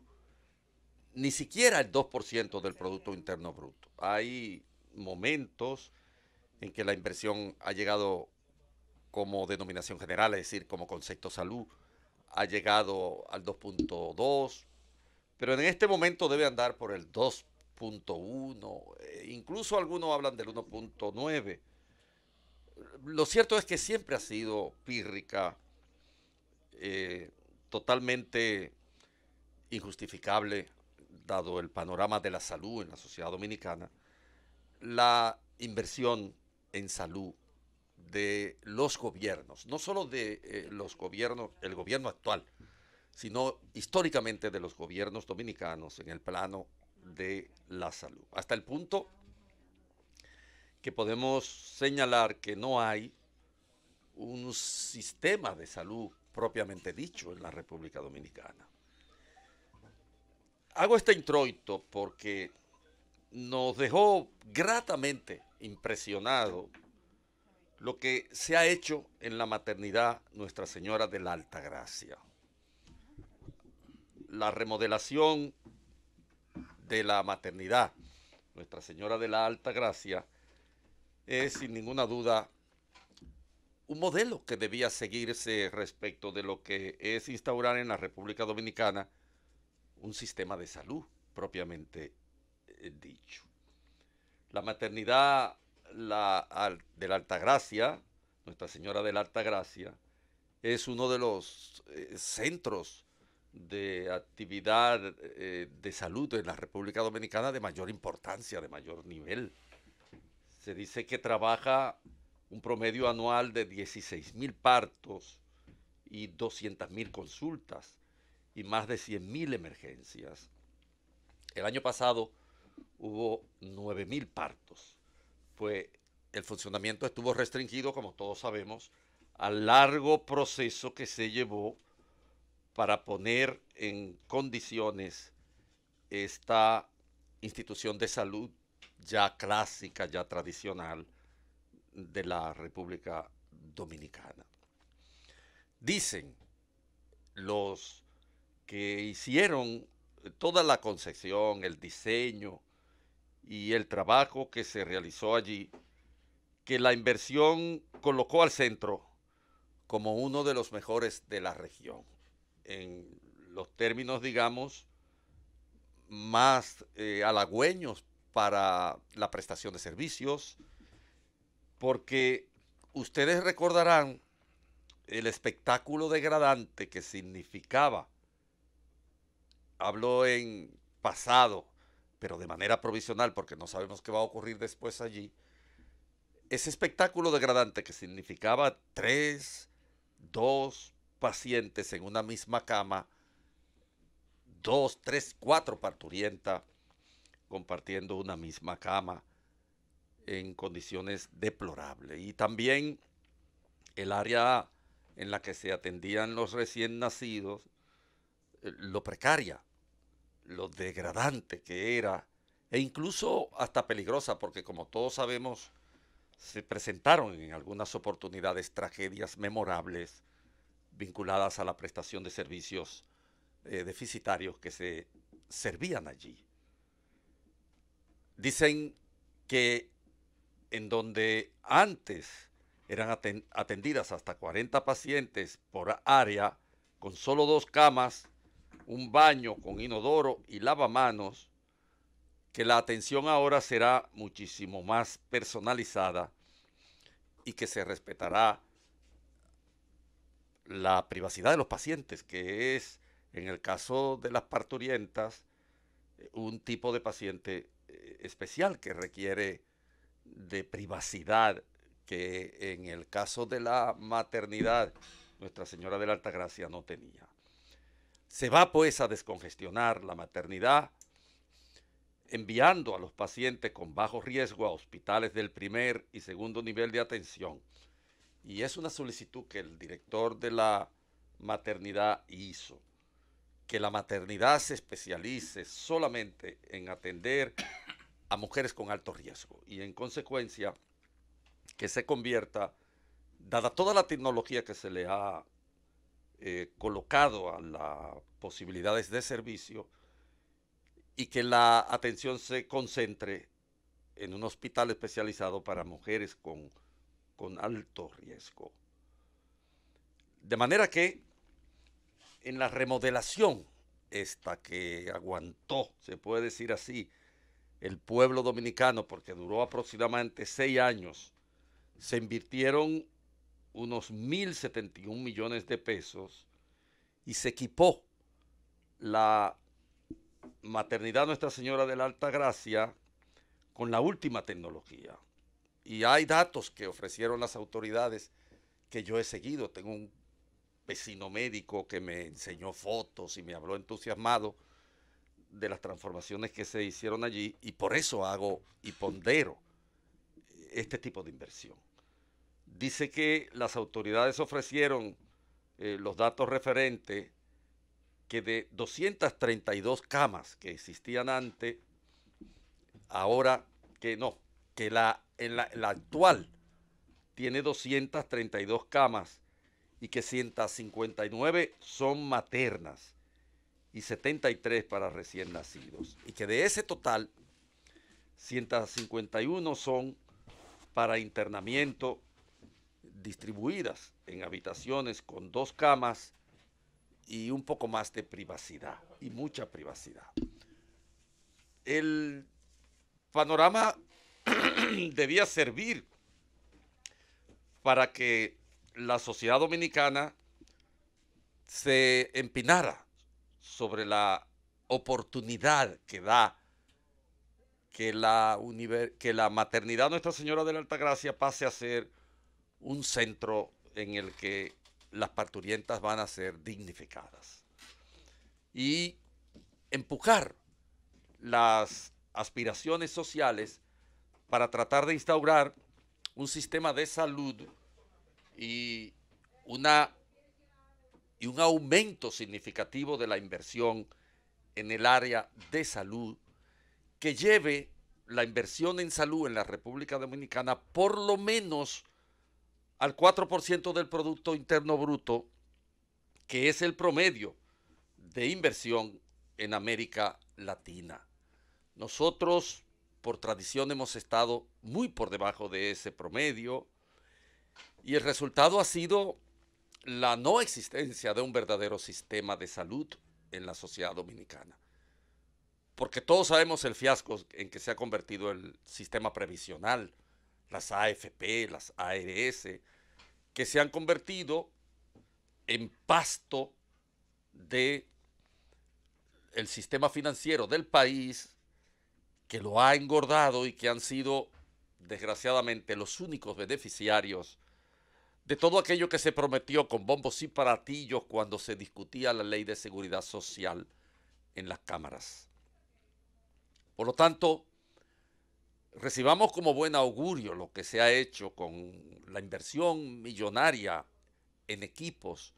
ni siquiera el 2% del Producto Interno Bruto. Hay momentos en que la inversión ha llegado como denominación general, es decir, como concepto salud, ha llegado al 2.2, pero en este momento debe andar por el 2.1, incluso algunos hablan del 1.9. Lo cierto es que siempre ha sido pírrica, totalmente injustificable, dado el panorama de la salud en la sociedad dominicana, la inversión en salud de los gobiernos, no solo de los gobiernos, el gobierno actual, sino históricamente de los gobiernos dominicanos en el plano de la salud. Hasta el punto que podemos señalar que no hay un sistema de salud propiamente dicho en la República Dominicana. Hago este introito porque nos dejó gratamente impresionado lo que se ha hecho en la maternidad Nuestra Señora de la Altagracia. La remodelación de la maternidad Nuestra Señora de la Altagracia es sin ninguna duda un modelo que debía seguirse respecto de lo que es instaurar en la República Dominicana un sistema de salud propiamente dicho. La maternidad de la Altagracia, Nuestra Señora de la Altagracia, es uno de los centros de actividad de salud en la República Dominicana de mayor importancia, de mayor nivel. Se dice que trabaja un promedio anual de 16.000 partos y 200.000 consultas y más de 100.000 emergencias. El año pasado hubo 9.000 partos. Pues el funcionamiento estuvo restringido, como todos sabemos, al largo proceso que se llevó para poner en condiciones esta institución de salud ya clásica, ya tradicional de la República Dominicana. Dicen los que hicieron toda la concepción, el diseño y el trabajo que se realizó allí, que la inversión colocó al centro como uno de los mejores de la región, en los términos, digamos, más halagüeños para la prestación de servicios, porque ustedes recordarán el espectáculo degradante que significaba, hablo en pasado, pero de manera provisional porque no sabemos qué va a ocurrir después allí, ese espectáculo degradante que significaba 2 pacientes en una misma cama, 2, 3, 4 parturientas compartiendo una misma cama en condiciones deplorables. Y también el área en la que se atendían los recién nacidos, lo precaria, lo degradante que era, e incluso hasta peligrosa, porque como todos sabemos, se presentaron en algunas oportunidades tragedias memorables vinculadas a la prestación de servicios deficitarios que se servían allí. Dicen que en donde antes eran atendidas hasta 40 pacientes por área, con solo 2 camas, un baño con inodoro y lavamanos, que la atención ahora será muchísimo más personalizada y que se respetará la privacidad de los pacientes, que es, en el caso de las parturientas, un tipo de paciente especial que requiere de privacidad, que en el caso de la maternidad Nuestra Señora de la Altagracia no tenía. Se va pues a descongestionar la maternidad, enviando a los pacientes con bajo riesgo a hospitales del primer y segundo nivel de atención. Y es una solicitud que el director de la maternidad hizo, que la maternidad se especialice solamente en atender a mujeres con alto riesgo y en consecuencia que se convierta, dada toda la tecnología que se le ha colocado a las posibilidades de servicio, y que la atención se concentre en un hospital especializado para mujeres con alto riesgo. De manera que en la remodelación esta que aguantó, se puede decir así, el pueblo dominicano, porque duró aproximadamente 6 años, se invirtieron unos 1.071 millones de pesos y se equipó la maternidad Nuestra Señora de la Altagracia con la última tecnología. Y hay datos que ofrecieron las autoridades que yo he seguido. Tengo un vecino médico que me enseñó fotos y me habló entusiasmado de las transformaciones que se hicieron allí, y por eso hago y pondero este tipo de inversión. Dice que las autoridades ofrecieron los datos referentes que de 232 camas que existían antes, ahora que no, que la actual tiene 232 camas y que 159 son maternas y 73 para recién nacidos. Y que de ese total, 151 son para internamiento, distribuidas en habitaciones con 2 camas y un poco más de privacidad, y mucha privacidad. El panorama debía servir para que la sociedad dominicana se empinara sobre la oportunidad que da que la maternidad Nuestra Señora de la Altagracia pase a ser un centro en el que las parturientas van a ser dignificadas, y empujar las aspiraciones sociales para tratar de instaurar un sistema de salud y un aumento significativo de la inversión en el área de salud, que lleve la inversión en salud en la República Dominicana por lo menos al 4% del Producto Interno Bruto, que es el promedio de inversión en América Latina. Nosotros, por tradición, hemos estado muy por debajo de ese promedio, y el resultado ha sido la no existencia de un verdadero sistema de salud en la sociedad dominicana. Porque todos sabemos el fiasco en que se ha convertido el sistema previsional, las AFP, las ARS, que se han convertido en pasto del sistema financiero del país, que lo ha engordado y que han sido, desgraciadamente, los únicos beneficiarios de todo aquello que se prometió con bombos y platillos cuando se discutía la ley de seguridad social en las cámaras. Por lo tanto, recibamos como buen augurio lo que se ha hecho con la inversión millonaria en equipos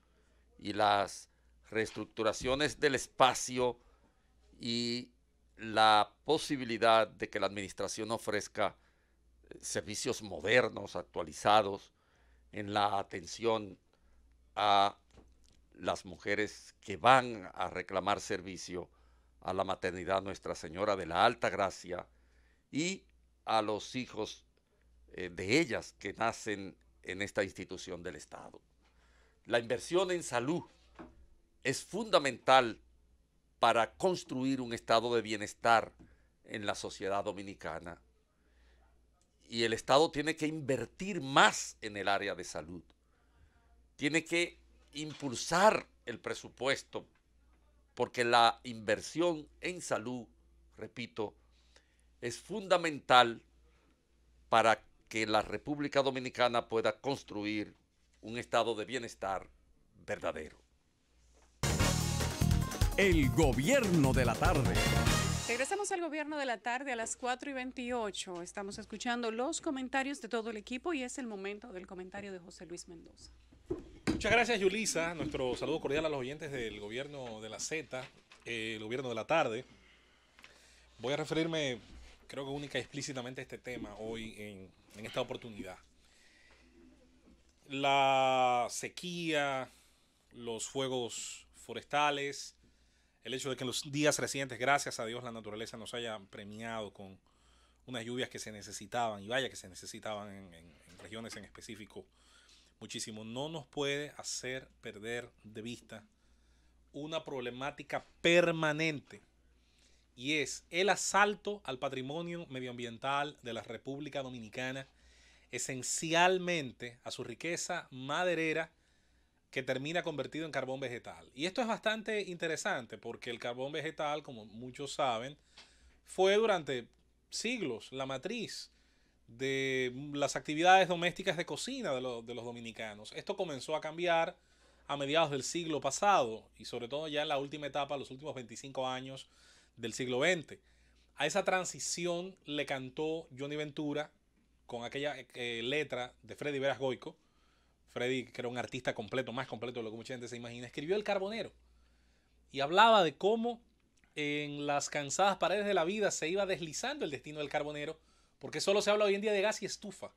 y las reestructuraciones del espacio y la posibilidad de que la administración ofrezca servicios modernos, actualizados, en la atención a las mujeres que van a reclamar servicio a la maternidad Nuestra Señora de la Altagracia, y a los hijos de ellas que nacen en esta institución del Estado. La inversión en salud es fundamental para construir un estado de bienestar en la sociedad dominicana. Y el Estado tiene que invertir más en el área de salud. Tiene que impulsar el presupuesto, porque la inversión en salud, repito, es fundamental para que la República Dominicana pueda construir un estado de bienestar verdadero. El gobierno de la tarde. Regresamos al gobierno de la tarde a las 4:28. Estamos escuchando los comentarios de todo el equipo y es el momento del comentario de José Luis Mendoza. Muchas gracias, Yulisa. Nuestro saludo cordial a los oyentes del gobierno de la Z, el gobierno de la tarde. Voy a referirme, creo que única y explícitamente a este tema hoy en esta oportunidad. La sequía, los fuegos forestales, el hecho de que en los días recientes, gracias a Dios, la naturaleza nos haya premiado con unas lluvias que se necesitaban, y vaya que se necesitaban en regiones en específico muchísimo, no nos puede hacer perder de vista una problemática permanente, y es el asalto al patrimonio medioambiental de la República Dominicana, esencialmente a su riqueza maderera, que termina convertido en carbón vegetal. Y esto es bastante interesante porque el carbón vegetal, como muchos saben, fue durante siglos la matriz de las actividades domésticas de cocina de los dominicanos. Esto comenzó a cambiar a mediados del siglo pasado y sobre todo ya en la última etapa, los últimos 25 años del siglo XX. A esa transición le cantó Johnny Ventura con aquella letra de Freddy Veras Goico. Freddy, que era un artista completo, más completo de lo que mucha gente se imagina, escribió El Carbonero y hablaba de cómo en las cansadas paredes de la vida se iba deslizando el destino del carbonero, porque solo se habla hoy en día de gas y estufa.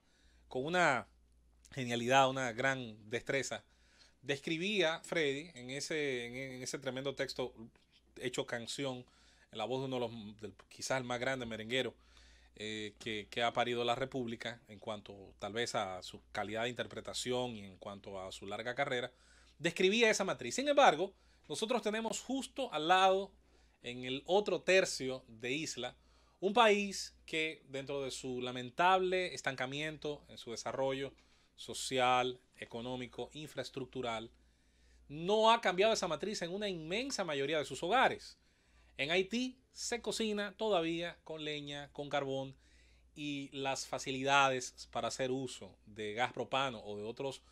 Con una genialidad, una gran destreza, describía Freddy en ese tremendo texto hecho canción, en la voz de uno de los, quizás el más grande merenguero que ha parido la República, en cuanto tal vez a su calidad de interpretación y en cuanto a su larga carrera, describía esa matriz. Sin embargo, nosotros tenemos justo al lado, en el otro tercio de isla, un país que dentro de su lamentable estancamiento en su desarrollo social, económico, infraestructural, no ha cambiado esa matriz en una inmensa mayoría de sus hogares. En Haití se cocina todavía con leña, con carbón, y las facilidades para hacer uso de gas propano o de otros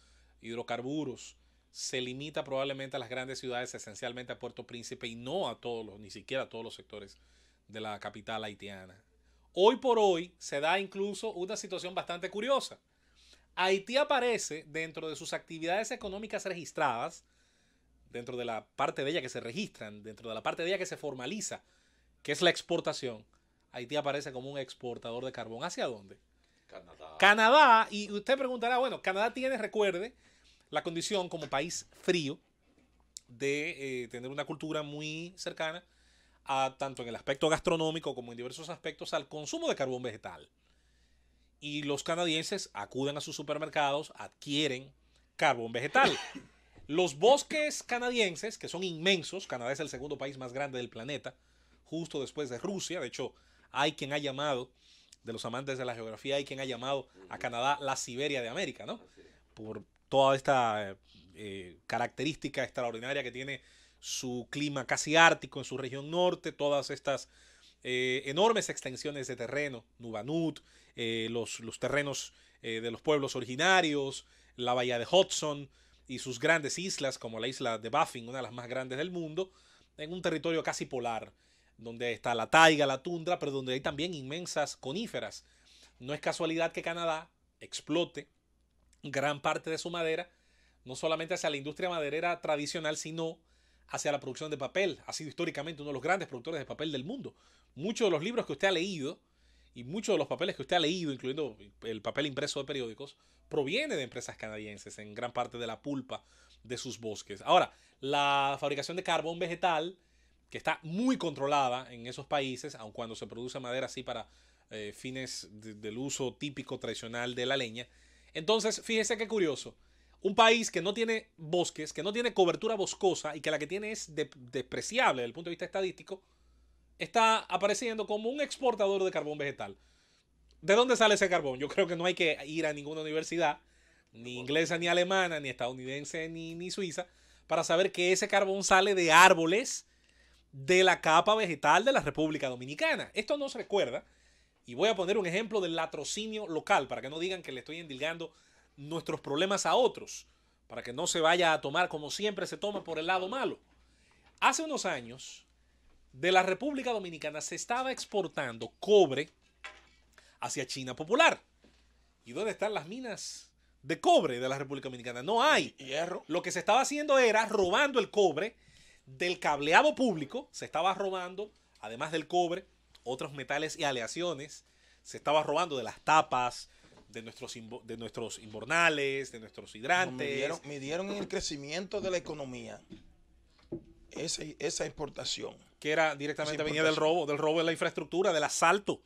hidrocarburos se limita probablemente a las grandes ciudades, esencialmente a Puerto Príncipe, y no a todos, ni siquiera a todos los sectores de la capital haitiana. Hoy por hoy se da incluso una situación bastante curiosa. Haití aparece dentro de sus actividades económicas registradas, dentro de la parte de ella que se registran, dentro de la parte de ella que se formaliza, que es la exportación. Haití aparece como un exportador de carbón. ¿Hacia dónde? Canadá. Canadá, y usted preguntará, bueno, Canadá tiene, recuerde, la condición como país frío de tener una cultura muy cercana a, tanto en el aspecto gastronómico como en diversos aspectos, al consumo de carbón vegetal. Y los canadienses acuden a sus supermercados, adquieren carbón vegetal. Los bosques canadienses, que son inmensos, Canadá es el segundo país más grande del planeta, justo después de Rusia. De hecho, hay quien ha llamado, de los amantes de la geografía, hay quien ha llamado a Canadá la Siberia de América, ¿no? Por toda esta característica extraordinaria que tiene su clima casi ártico en su región norte, todas estas enormes extensiones de terreno, Nunavut, los terrenos de los pueblos originarios, la bahía de Hudson y sus grandes islas, como la isla de Baffin, una de las más grandes del mundo, en un territorio casi polar, donde está la taiga, la tundra, pero donde hay también inmensas coníferas. No es casualidad que Canadá explote gran parte de su madera, no solamente hacia la industria maderera tradicional, sino hacia la producción de papel. Ha sido históricamente uno de los grandes productores de papel del mundo. Muchos de los libros que usted ha leído y muchos de los papeles que usted ha leído, incluyendo el papel impreso de periódicos, proviene de empresas canadienses en gran parte de la pulpa de sus bosques. Ahora, la fabricación de carbón vegetal, que está muy controlada en esos países, aun cuando se produce madera así para fines del uso típico tradicional de la leña. Entonces, fíjese qué curioso. Un país que no tiene bosques, que no tiene cobertura boscosa y que la que tiene es despreciable desde el punto de vista estadístico, está apareciendo como un exportador de carbón vegetal. ¿De dónde sale ese carbón? Yo creo que no hay que ir a ninguna universidad, ni inglesa, ni alemana, ni estadounidense, ni suiza, para saber que ese carbón sale de árboles de la capa vegetal de la República Dominicana. Esto no se recuerda, y voy a poner un ejemplo del latrocinio local, para que no digan que le estoy endilgando nuestros problemas a otros, para que no se vaya a tomar como siempre se toma por el lado malo. Hace unos años, de la República Dominicana se estaba exportando cobre hacia China popular. ¿Y dónde están las minas de cobre de la República Dominicana? No hay. Hierro. Lo que se estaba haciendo era robando el cobre del cableado público. Se estaba robando, además del cobre, otros metales y aleaciones. Se estaba robando de las tapas, de nuestros invernales, de nuestros hidrantes. Midieron en el crecimiento de la economía esa exportación. Que era directamente venía del robo de la infraestructura, del asalto,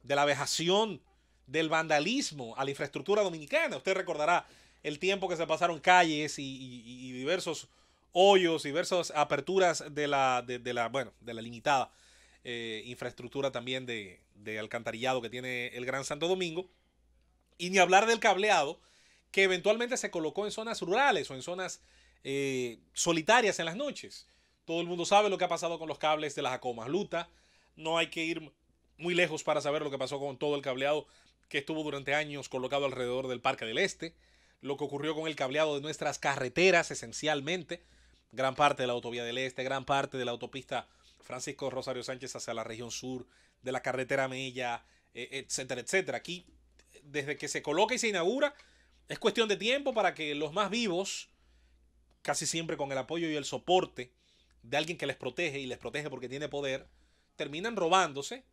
de la vejación, del vandalismo a la infraestructura dominicana. Usted recordará el tiempo que se pasaron calles y diversos hoyos, diversas aperturas de la limitada infraestructura también de alcantarillado que tiene el Gran Santo Domingo. Y ni hablar del cableado que eventualmente se colocó en zonas rurales o en zonas solitarias en las noches. Todo el mundo sabe lo que ha pasado con los cables de las Jacomas Luta. No hay que ir muy lejos para saber lo que pasó con todo el cableado que estuvo durante años colocado alrededor del Parque del Este. Lo que ocurrió con el cableado de nuestras carreteras, esencialmente. Gran parte de la Autovía del Este, gran parte de la autopista Francisco Rosario Sánchez hacia la región sur, de la carretera Mella, etcétera, etcétera. Aquí, desde que se coloca y se inaugura, es cuestión de tiempo para que los más vivos, casi siempre con el apoyo y el soporte de alguien que les protege, y les protege porque tiene poder, terminan robándose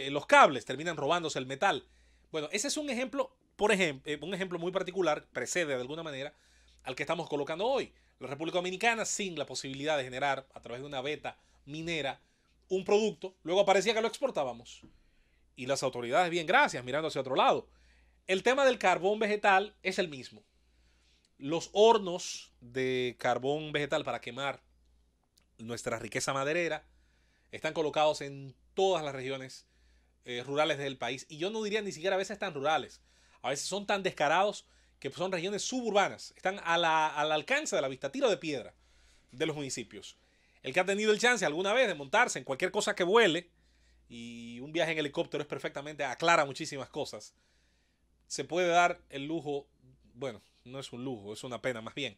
los cables, terminan robándose el metal. Bueno, ese es un ejemplo, un ejemplo muy particular, precede de alguna manera al que estamos colocando hoy. La República Dominicana, sin la posibilidad de generar a través de una veta minera un producto, luego aparecía que lo exportábamos. Y las autoridades, bien, gracias, mirando hacia otro lado. El tema del carbón vegetal es el mismo. Los hornos de carbón vegetal para quemar nuestra riqueza maderera están colocados en todas las regiones rurales del país. Y yo no diría ni siquiera a veces tan rurales. A veces son tan descarados que son regiones suburbanas. Están al alcance de la vista, tiro de piedra de los municipios. El que ha tenido el chance alguna vez de montarse en cualquier cosa que vuele, y un viaje en helicóptero es perfectamente, aclara muchísimas cosas, se puede dar el lujo, bueno, no es un lujo, es una pena más bien,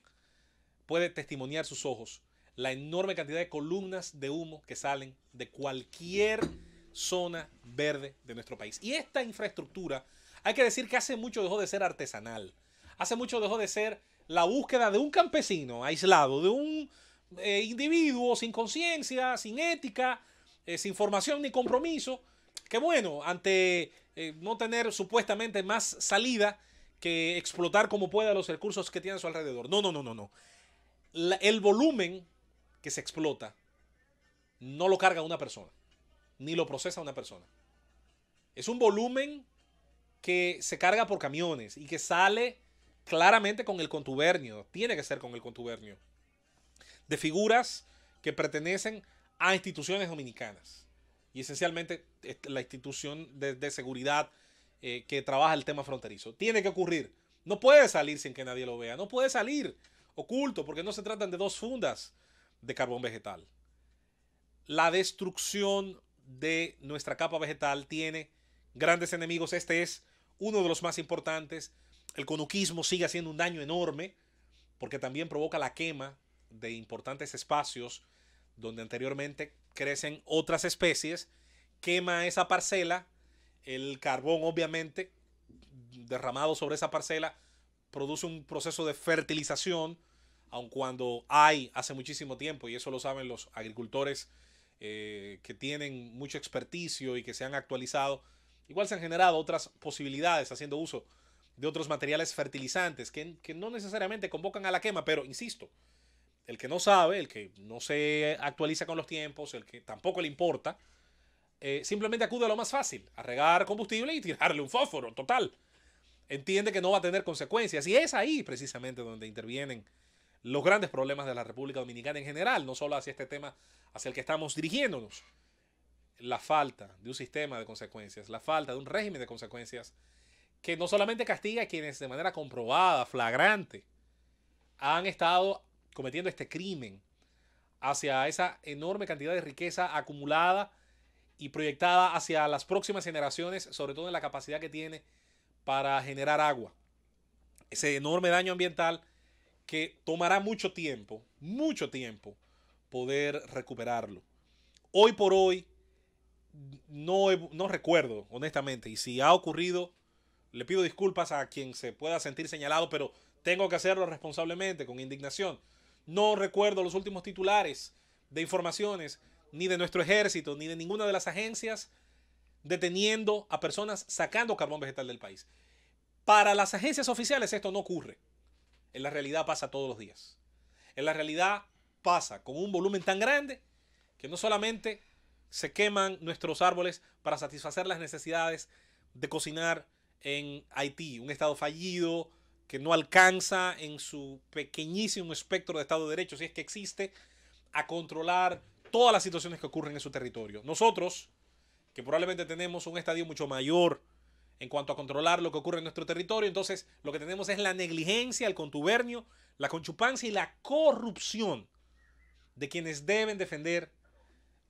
puede testimoniar sus ojos la enorme cantidad de columnas de humo que salen de cualquier zona verde de nuestro país. Y esta infraestructura, hay que decir que hace mucho dejó de ser artesanal, hace mucho dejó de ser la búsqueda de un campesino aislado, de un individuo sin conciencia, sin ética, sin formación ni compromiso, que bueno, ante no tener supuestamente más salida que explotar como pueda los recursos que tiene a su alrededor. No. El volumen que se explota no lo carga una persona, ni lo procesa una persona. Es un volumen que se carga por camiones y que sale claramente con el contubernio, tiene que ser con el contubernio, de figuras que pertenecen a instituciones dominicanas. Y esencialmente la institución de seguridad que trabaja el tema fronterizo. Tiene que ocurrir. No puede salir sin que nadie lo vea. No puede salir oculto, porque no se tratan de dos fundas de carbón vegetal. La destrucción de nuestra capa vegetal tiene grandes enemigos. Este es uno de los más importantes. El conuquismo sigue haciendo un daño enorme, porque también provoca la quema de importantes espacios donde anteriormente crecen otras especies. Quema esa parcela, el carbón obviamente derramado sobre esa parcela produce un proceso de fertilización, aun cuando hace muchísimo tiempo, y eso lo saben los agricultores que tienen mucho experticio y que se han actualizado, igual se han generado otras posibilidades haciendo uso de otros materiales fertilizantes que no necesariamente convocan a la quema, pero insisto, el que no sabe, el que no se actualiza con los tiempos, el que tampoco le importa, simplemente acude a lo más fácil, a regar combustible y tirarle un fósforo, total. Entiende que no va a tener consecuencias. Y es ahí precisamente donde intervienen los grandes problemas de la República Dominicana en general, no solo hacia este tema hacia el que estamos dirigiéndonos. La falta de un sistema de consecuencias, la falta de un régimen de consecuencias que no solamente castiga a quienes de manera comprobada, flagrante, han estado cometiendo este crimen hacia esa enorme cantidad de riqueza acumulada y proyectada hacia las próximas generaciones, sobre todo en la capacidad que tiene para generar agua. Ese enorme daño ambiental que tomará mucho tiempo poder recuperarlo. Hoy por hoy no recuerdo, honestamente, y si ha ocurrido, le pido disculpas a quien se pueda sentir señalado, pero tengo que hacerlo responsablemente, con indignación. No recuerdo los últimos titulares de informaciones, ni de nuestro ejército, ni de ninguna de las agencias deteniendo a personas sacando carbón vegetal del país. Para las agencias oficiales esto no ocurre. En la realidad pasa todos los días. En la realidad pasa con un volumen tan grande que no solamente se queman nuestros árboles para satisfacer las necesidades de cocinar en Haití, un estado fallido que no alcanza en su pequeñísimo espectro de Estado de Derecho, si es que existe, a controlar todas las situaciones que ocurren en su territorio. Nosotros, que probablemente tenemos un estadio mucho mayor en cuanto a controlar lo que ocurre en nuestro territorio, entonces lo que tenemos es la negligencia, el contubernio, la conchupancia y la corrupción de quienes deben defender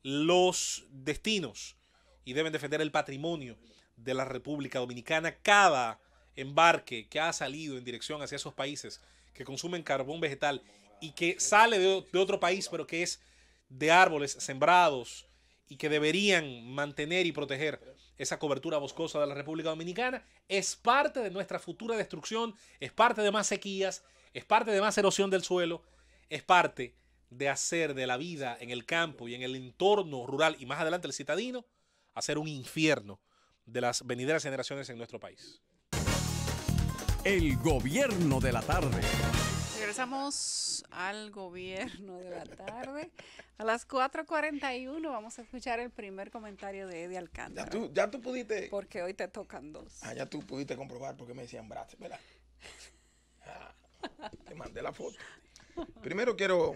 los destinos y deben defender el patrimonio de la República Dominicana. Cada embarque que ha salido en dirección hacia esos países que consumen carbón vegetal y que sale de otro país, pero que es de árboles sembrados y que deberían mantener y proteger esa cobertura boscosa de la República Dominicana, es parte de nuestra futura destrucción, es parte de más sequías, es parte de más erosión del suelo, es parte de hacer de la vida en el campo y en el entorno rural y más adelante el citadino, hacer un infierno de las venideras generaciones en nuestro país. El gobierno de la tarde. Regresamos al gobierno de la tarde. A las 4:41 vamos a escuchar el primer comentario de Eddie Alcántara. Ya tú pudiste. Porque hoy te tocan dos. Ya tú pudiste comprobar porque me decían brazos, ¿verdad? Te mandé la foto. Primero quiero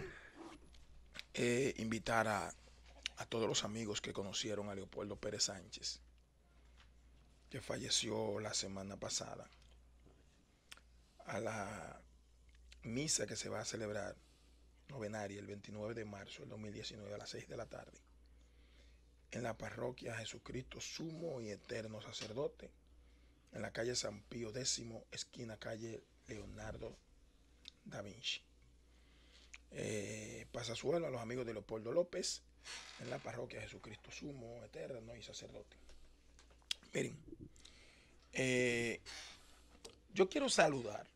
invitar a todos los amigos que conocieron a Leopoldo Pérez Sánchez, que falleció la semana pasada, a la misa que se va a celebrar novenaria el 29 de marzo del 2019 a las 6 de la tarde en la parroquia Jesucristo Sumo y Eterno Sacerdote, en la calle San Pío X, esquina calle Leonardo da Vinci. Pasasuelo a los amigos de Leopoldo López en la parroquia Jesucristo Sumo, Eterno y Sacerdote. Miren, yo quiero saludar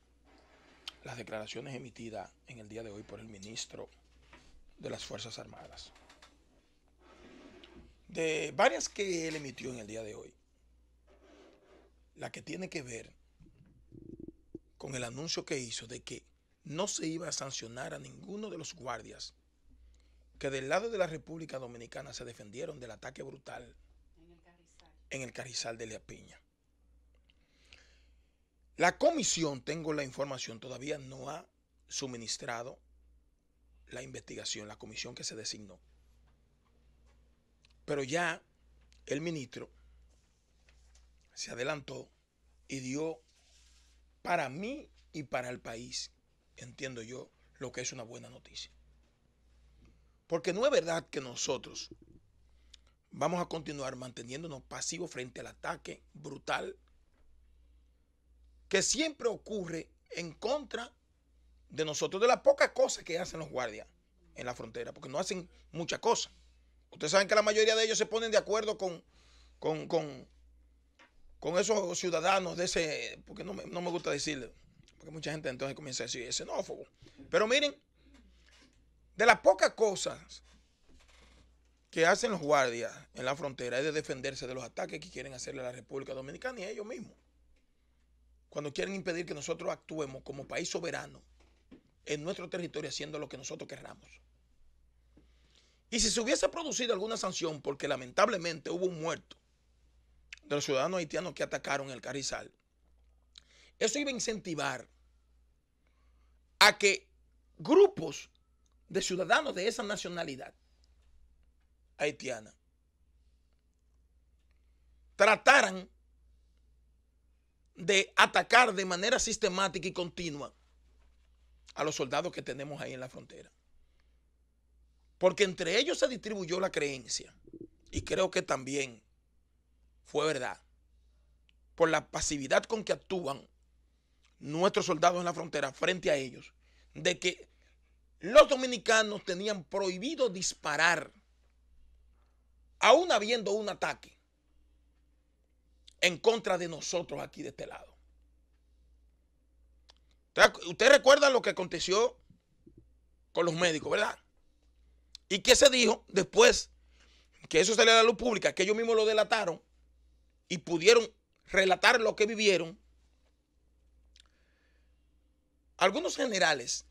las declaraciones emitidas en el día de hoy por el ministro de las Fuerzas Armadas. De varias que él emitió en el día de hoy, la que tiene que ver con el anuncio que hizo de que no se iba a sancionar a ninguno de los guardias que del lado de la República Dominicana se defendieron del ataque brutal en el Carrizal de Elías Piña. La comisión, tengo la información, todavía no ha suministrado la investigación, la comisión que se designó. Pero ya el ministro se adelantó y dio para mí y para el país, entiendo yo, lo que es una buena noticia. Porque no es verdad que nosotros vamos a continuar manteniéndonos pasivos frente al ataque brutal que siempre ocurre en contra de nosotros, de las pocas cosas que hacen los guardias en la frontera, porque no hacen muchas cosas. Ustedes saben que la mayoría de ellos se ponen de acuerdo con esos ciudadanos de ese, porque no me gusta decirle, porque mucha gente entonces comienza a decir es xenófobo. Pero miren, de las pocas cosas que hacen los guardias en la frontera es de defenderse de los ataques que quieren hacerle a la República Dominicana y a ellos mismos, cuando quieren impedir que nosotros actuemos como país soberano en nuestro territorio haciendo lo que nosotros querramos. Y si se hubiese producido alguna sanción, porque lamentablemente hubo un muerto de los ciudadanos haitianos que atacaron el Carrizal, eso iba a incentivar a que grupos de ciudadanos de esa nacionalidad haitiana trataran de atacar de manera sistemática y continua a los soldados que tenemos ahí en la frontera. Porque entre ellos se distribuyó la creencia, y creo que también fue verdad, por la pasividad con que actúan nuestros soldados en la frontera frente a ellos, de que los dominicanos tenían prohibido disparar, aún habiendo un ataque en contra de nosotros aquí de este lado. Usted recuerda lo que aconteció con los médicos, ¿verdad? ¿Y qué se dijo después que eso salió a la luz pública? Que ellos mismos lo delataron y pudieron relatar lo que vivieron. Algunos generales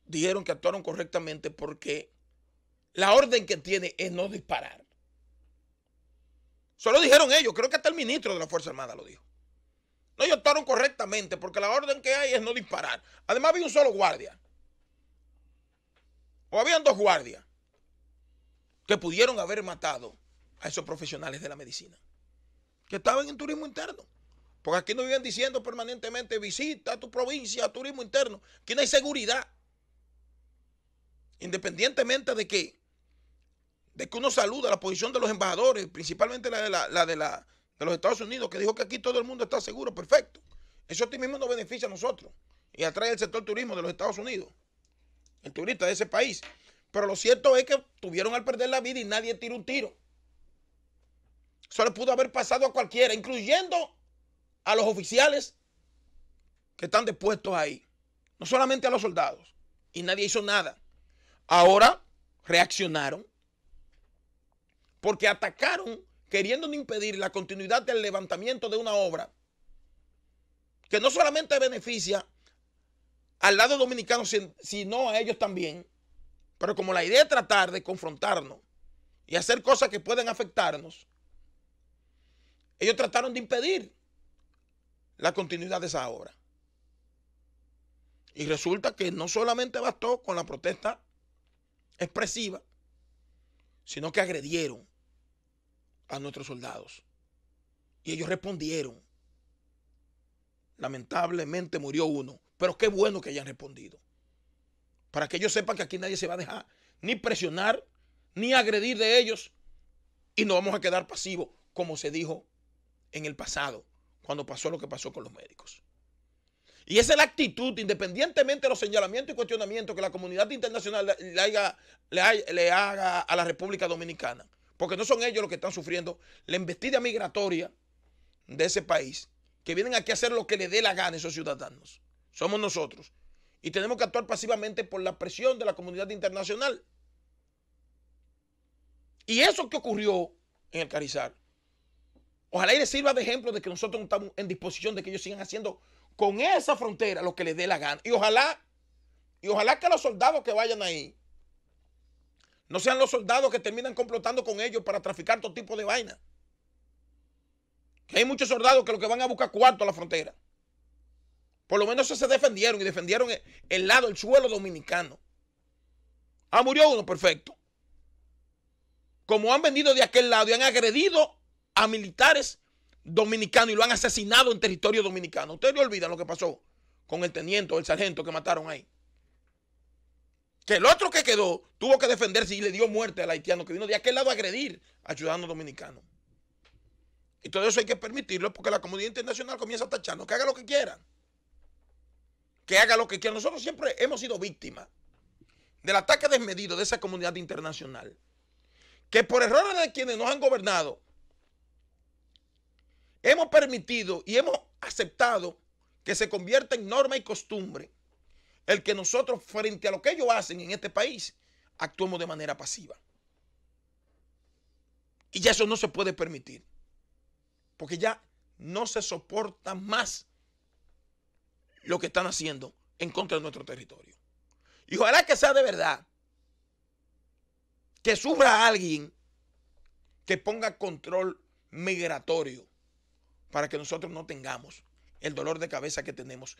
dijeron que actuaron correctamente porque la orden que tiene es no disparar. Solo dijeron ellos, creo que hasta el ministro de la Fuerza Armada lo dijo. No, ellos actuaron correctamente porque la orden que hay es no disparar. Además había un solo guardia. O habían dos guardias que pudieron haber matado a esos profesionales de la medicina que estaban en turismo interno. Porque aquí nos viven diciendo permanentemente: visita a tu provincia, turismo interno. Aquí no hay seguridad. Independientemente de que uno saluda la posición de los embajadores, principalmente la de los Estados Unidos, que dijo que aquí todo el mundo está seguro, perfecto. Eso a ti mismo nos beneficia a nosotros y atrae el sector turismo de los Estados Unidos, el turista de ese país. Pero lo cierto es que tuvieron al perder la vida y nadie tiró un tiro. Eso le pudo haber pasado a cualquiera, incluyendo a los oficiales que están depuestos ahí. No solamente a los soldados. Y nadie hizo nada. Ahora reaccionaron porque atacaron queriendo impedir la continuidad del levantamiento de una obra que no solamente beneficia al lado dominicano, sino a ellos también. Pero como la idea es tratar de confrontarnos y hacer cosas que pueden afectarnos, ellos trataron de impedir la continuidad de esa obra. Y resulta que no solamente bastó con la protesta expresiva, sino que agredieron a nuestros soldados. Y ellos respondieron. Lamentablemente murió uno, pero qué bueno que hayan respondido. Para que ellos sepan que aquí nadie se va a dejar ni presionar, ni agredir de ellos. Y no vamos a quedar pasivos, como se dijo en el pasado, cuando pasó lo que pasó con los médicos. Y esa es la actitud, independientemente de los señalamientos y cuestionamientos que la comunidad internacional le haga a la República Dominicana. Porque no son ellos los que están sufriendo la embestida migratoria de ese país, que vienen aquí a hacer lo que les dé la gana a esos ciudadanos. Somos nosotros. Y tenemos que actuar pasivamente por la presión de la comunidad internacional. Y eso que ocurrió en el Carrizal, ojalá y les sirva de ejemplo de que nosotros no estamos en disposición de que ellos sigan haciendo con esa frontera lo que les dé la gana. Y ojalá que los soldados que vayan ahí no sean los soldados que terminan complotando con ellos para traficar todo tipo de vaina. Que hay muchos soldados que lo que van a buscar cuarto a la frontera. Por lo menos se defendieron y defendieron el suelo dominicano. Ah, murió uno, perfecto. Como han venido de aquel lado y han agredido a militares dominicanos y lo han asesinado en territorio dominicano. Ustedes no olvidan lo que pasó con el teniente o el sargento que mataron ahí. Que el otro que quedó tuvo que defenderse y le dio muerte al haitiano que vino de aquel lado a agredir al ciudadano dominicano. Y todo eso hay que permitirlo porque la comunidad internacional comienza a tacharnos. Que haga lo que quieran. Que haga lo que quiera. Nosotros siempre hemos sido víctimas del ataque desmedido de esa comunidad internacional, que por errores de quienes nos han gobernado hemos permitido y hemos aceptado que se convierta en norma y costumbre el que nosotros, frente a lo que ellos hacen en este país, actuemos de manera pasiva. Y ya eso no se puede permitir, porque ya no se soporta más lo que están haciendo en contra de nuestro territorio. Y ojalá que sea de verdad. que surja alguien que ponga control migratorio para que nosotros no tengamos el dolor de cabeza que tenemos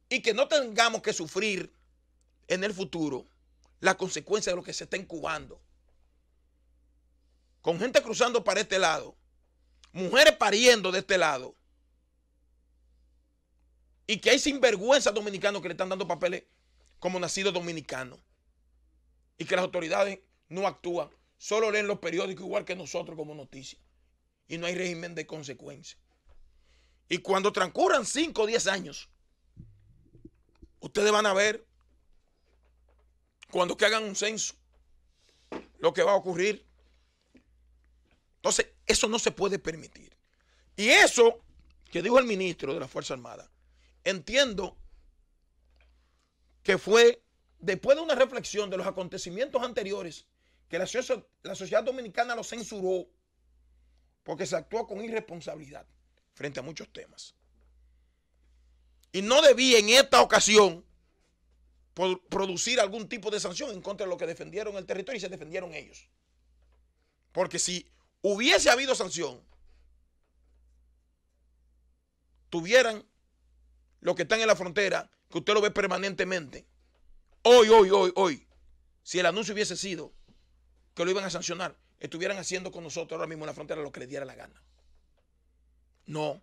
y que no tengamos que sufrir en el futuro la consecuencia de lo que se está incubando. Con gente cruzando para este lado, mujeres pariendo de este lado, y que hay sinvergüenzas dominicanos que le están dando papeles como nacidos dominicanos, y que las autoridades no actúan, solo leen los periódicos igual que nosotros como noticias, y no hay régimen de consecuencia. Y cuando transcurran 5 o 10 años, ustedes van a ver, cuando que hagan un censo, lo que va a ocurrir. Entonces, eso no se puede permitir. Y eso que dijo el ministro de la Fuerza Armada, entiendo que fue después de una reflexión de los acontecimientos anteriores que la sociedad dominicana lo censuró porque se actuó con irresponsabilidad frente a muchos temas. Y no debía en esta ocasión producir algún tipo de sanción en contra de los que defendieron el territorio y se defendieron ellos. Porque si hubiese habido sanción, tuvieran los que están en la frontera, que usted lo ve permanentemente, hoy, si el anuncio hubiese sido que lo iban a sancionar, estuvieran haciendo con nosotros ahora mismo en la frontera lo que les diera la gana. No.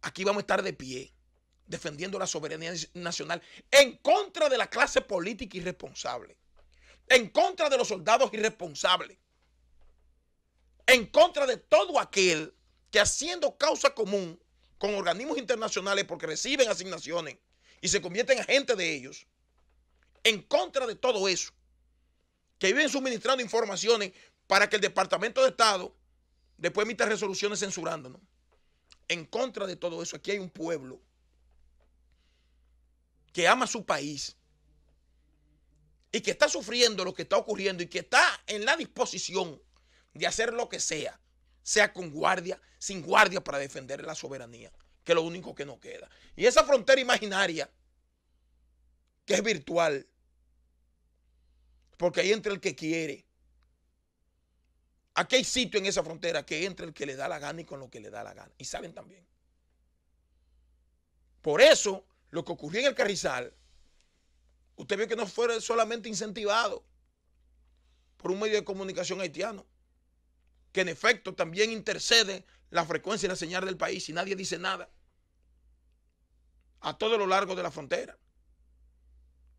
Aquí vamos a estar de pie, defendiendo la soberanía nacional en contra de la clase política irresponsable, en contra de los soldados irresponsables, en contra de todo aquel que haciendo causa común con organismos internacionales porque reciben asignaciones y se convierten en agentes de ellos, en contra de todo eso, que viven suministrando informaciones para que el Departamento de Estado después emita resoluciones censurándonos. En contra de todo eso, aquí hay un pueblo que ama su país y que está sufriendo lo que está ocurriendo y que está en la disposición de hacer lo que sea con guardia, sin guardia, para defender la soberanía, que es lo único que nos queda. Y esa frontera imaginaria, que es virtual, porque ahí entra el que quiere. Aquí hay sitio en esa frontera que entra el que le da la gana y con lo que le da la gana. Y saben también. Por eso, lo que ocurrió en el Carrizal, usted vio que no fue solamente incentivado por un medio de comunicación haitiano, que en efecto también intercede la frecuencia y la señal del país y nadie dice nada. A todo lo largo de la frontera.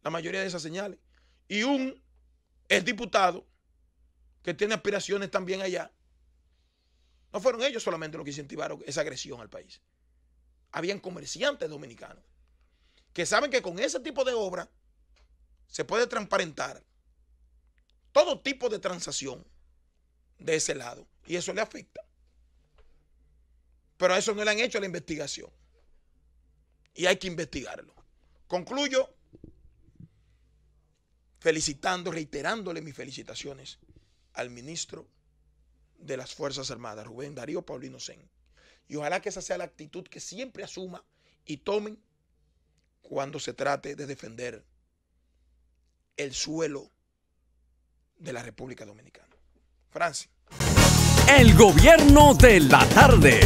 La mayoría de esas señales. Y un exdiputado que tiene aspiraciones también allá. No fueron ellos solamente los que incentivaron esa agresión al país. Habían comerciantes dominicanos que saben que con ese tipo de obra se puede transparentar todo tipo de transacción de ese lado. Y eso le afecta. Pero a eso no le han hecho la investigación. Y hay que investigarlo. Concluyo reiterándole mis felicitaciones al ministro de las Fuerzas Armadas, Rubén Darío Paulino Sen. Y ojalá que esa sea la actitud que siempre asuma y tomen cuando se trate de defender el suelo de la República Dominicana. Francis. El gobierno de la tarde.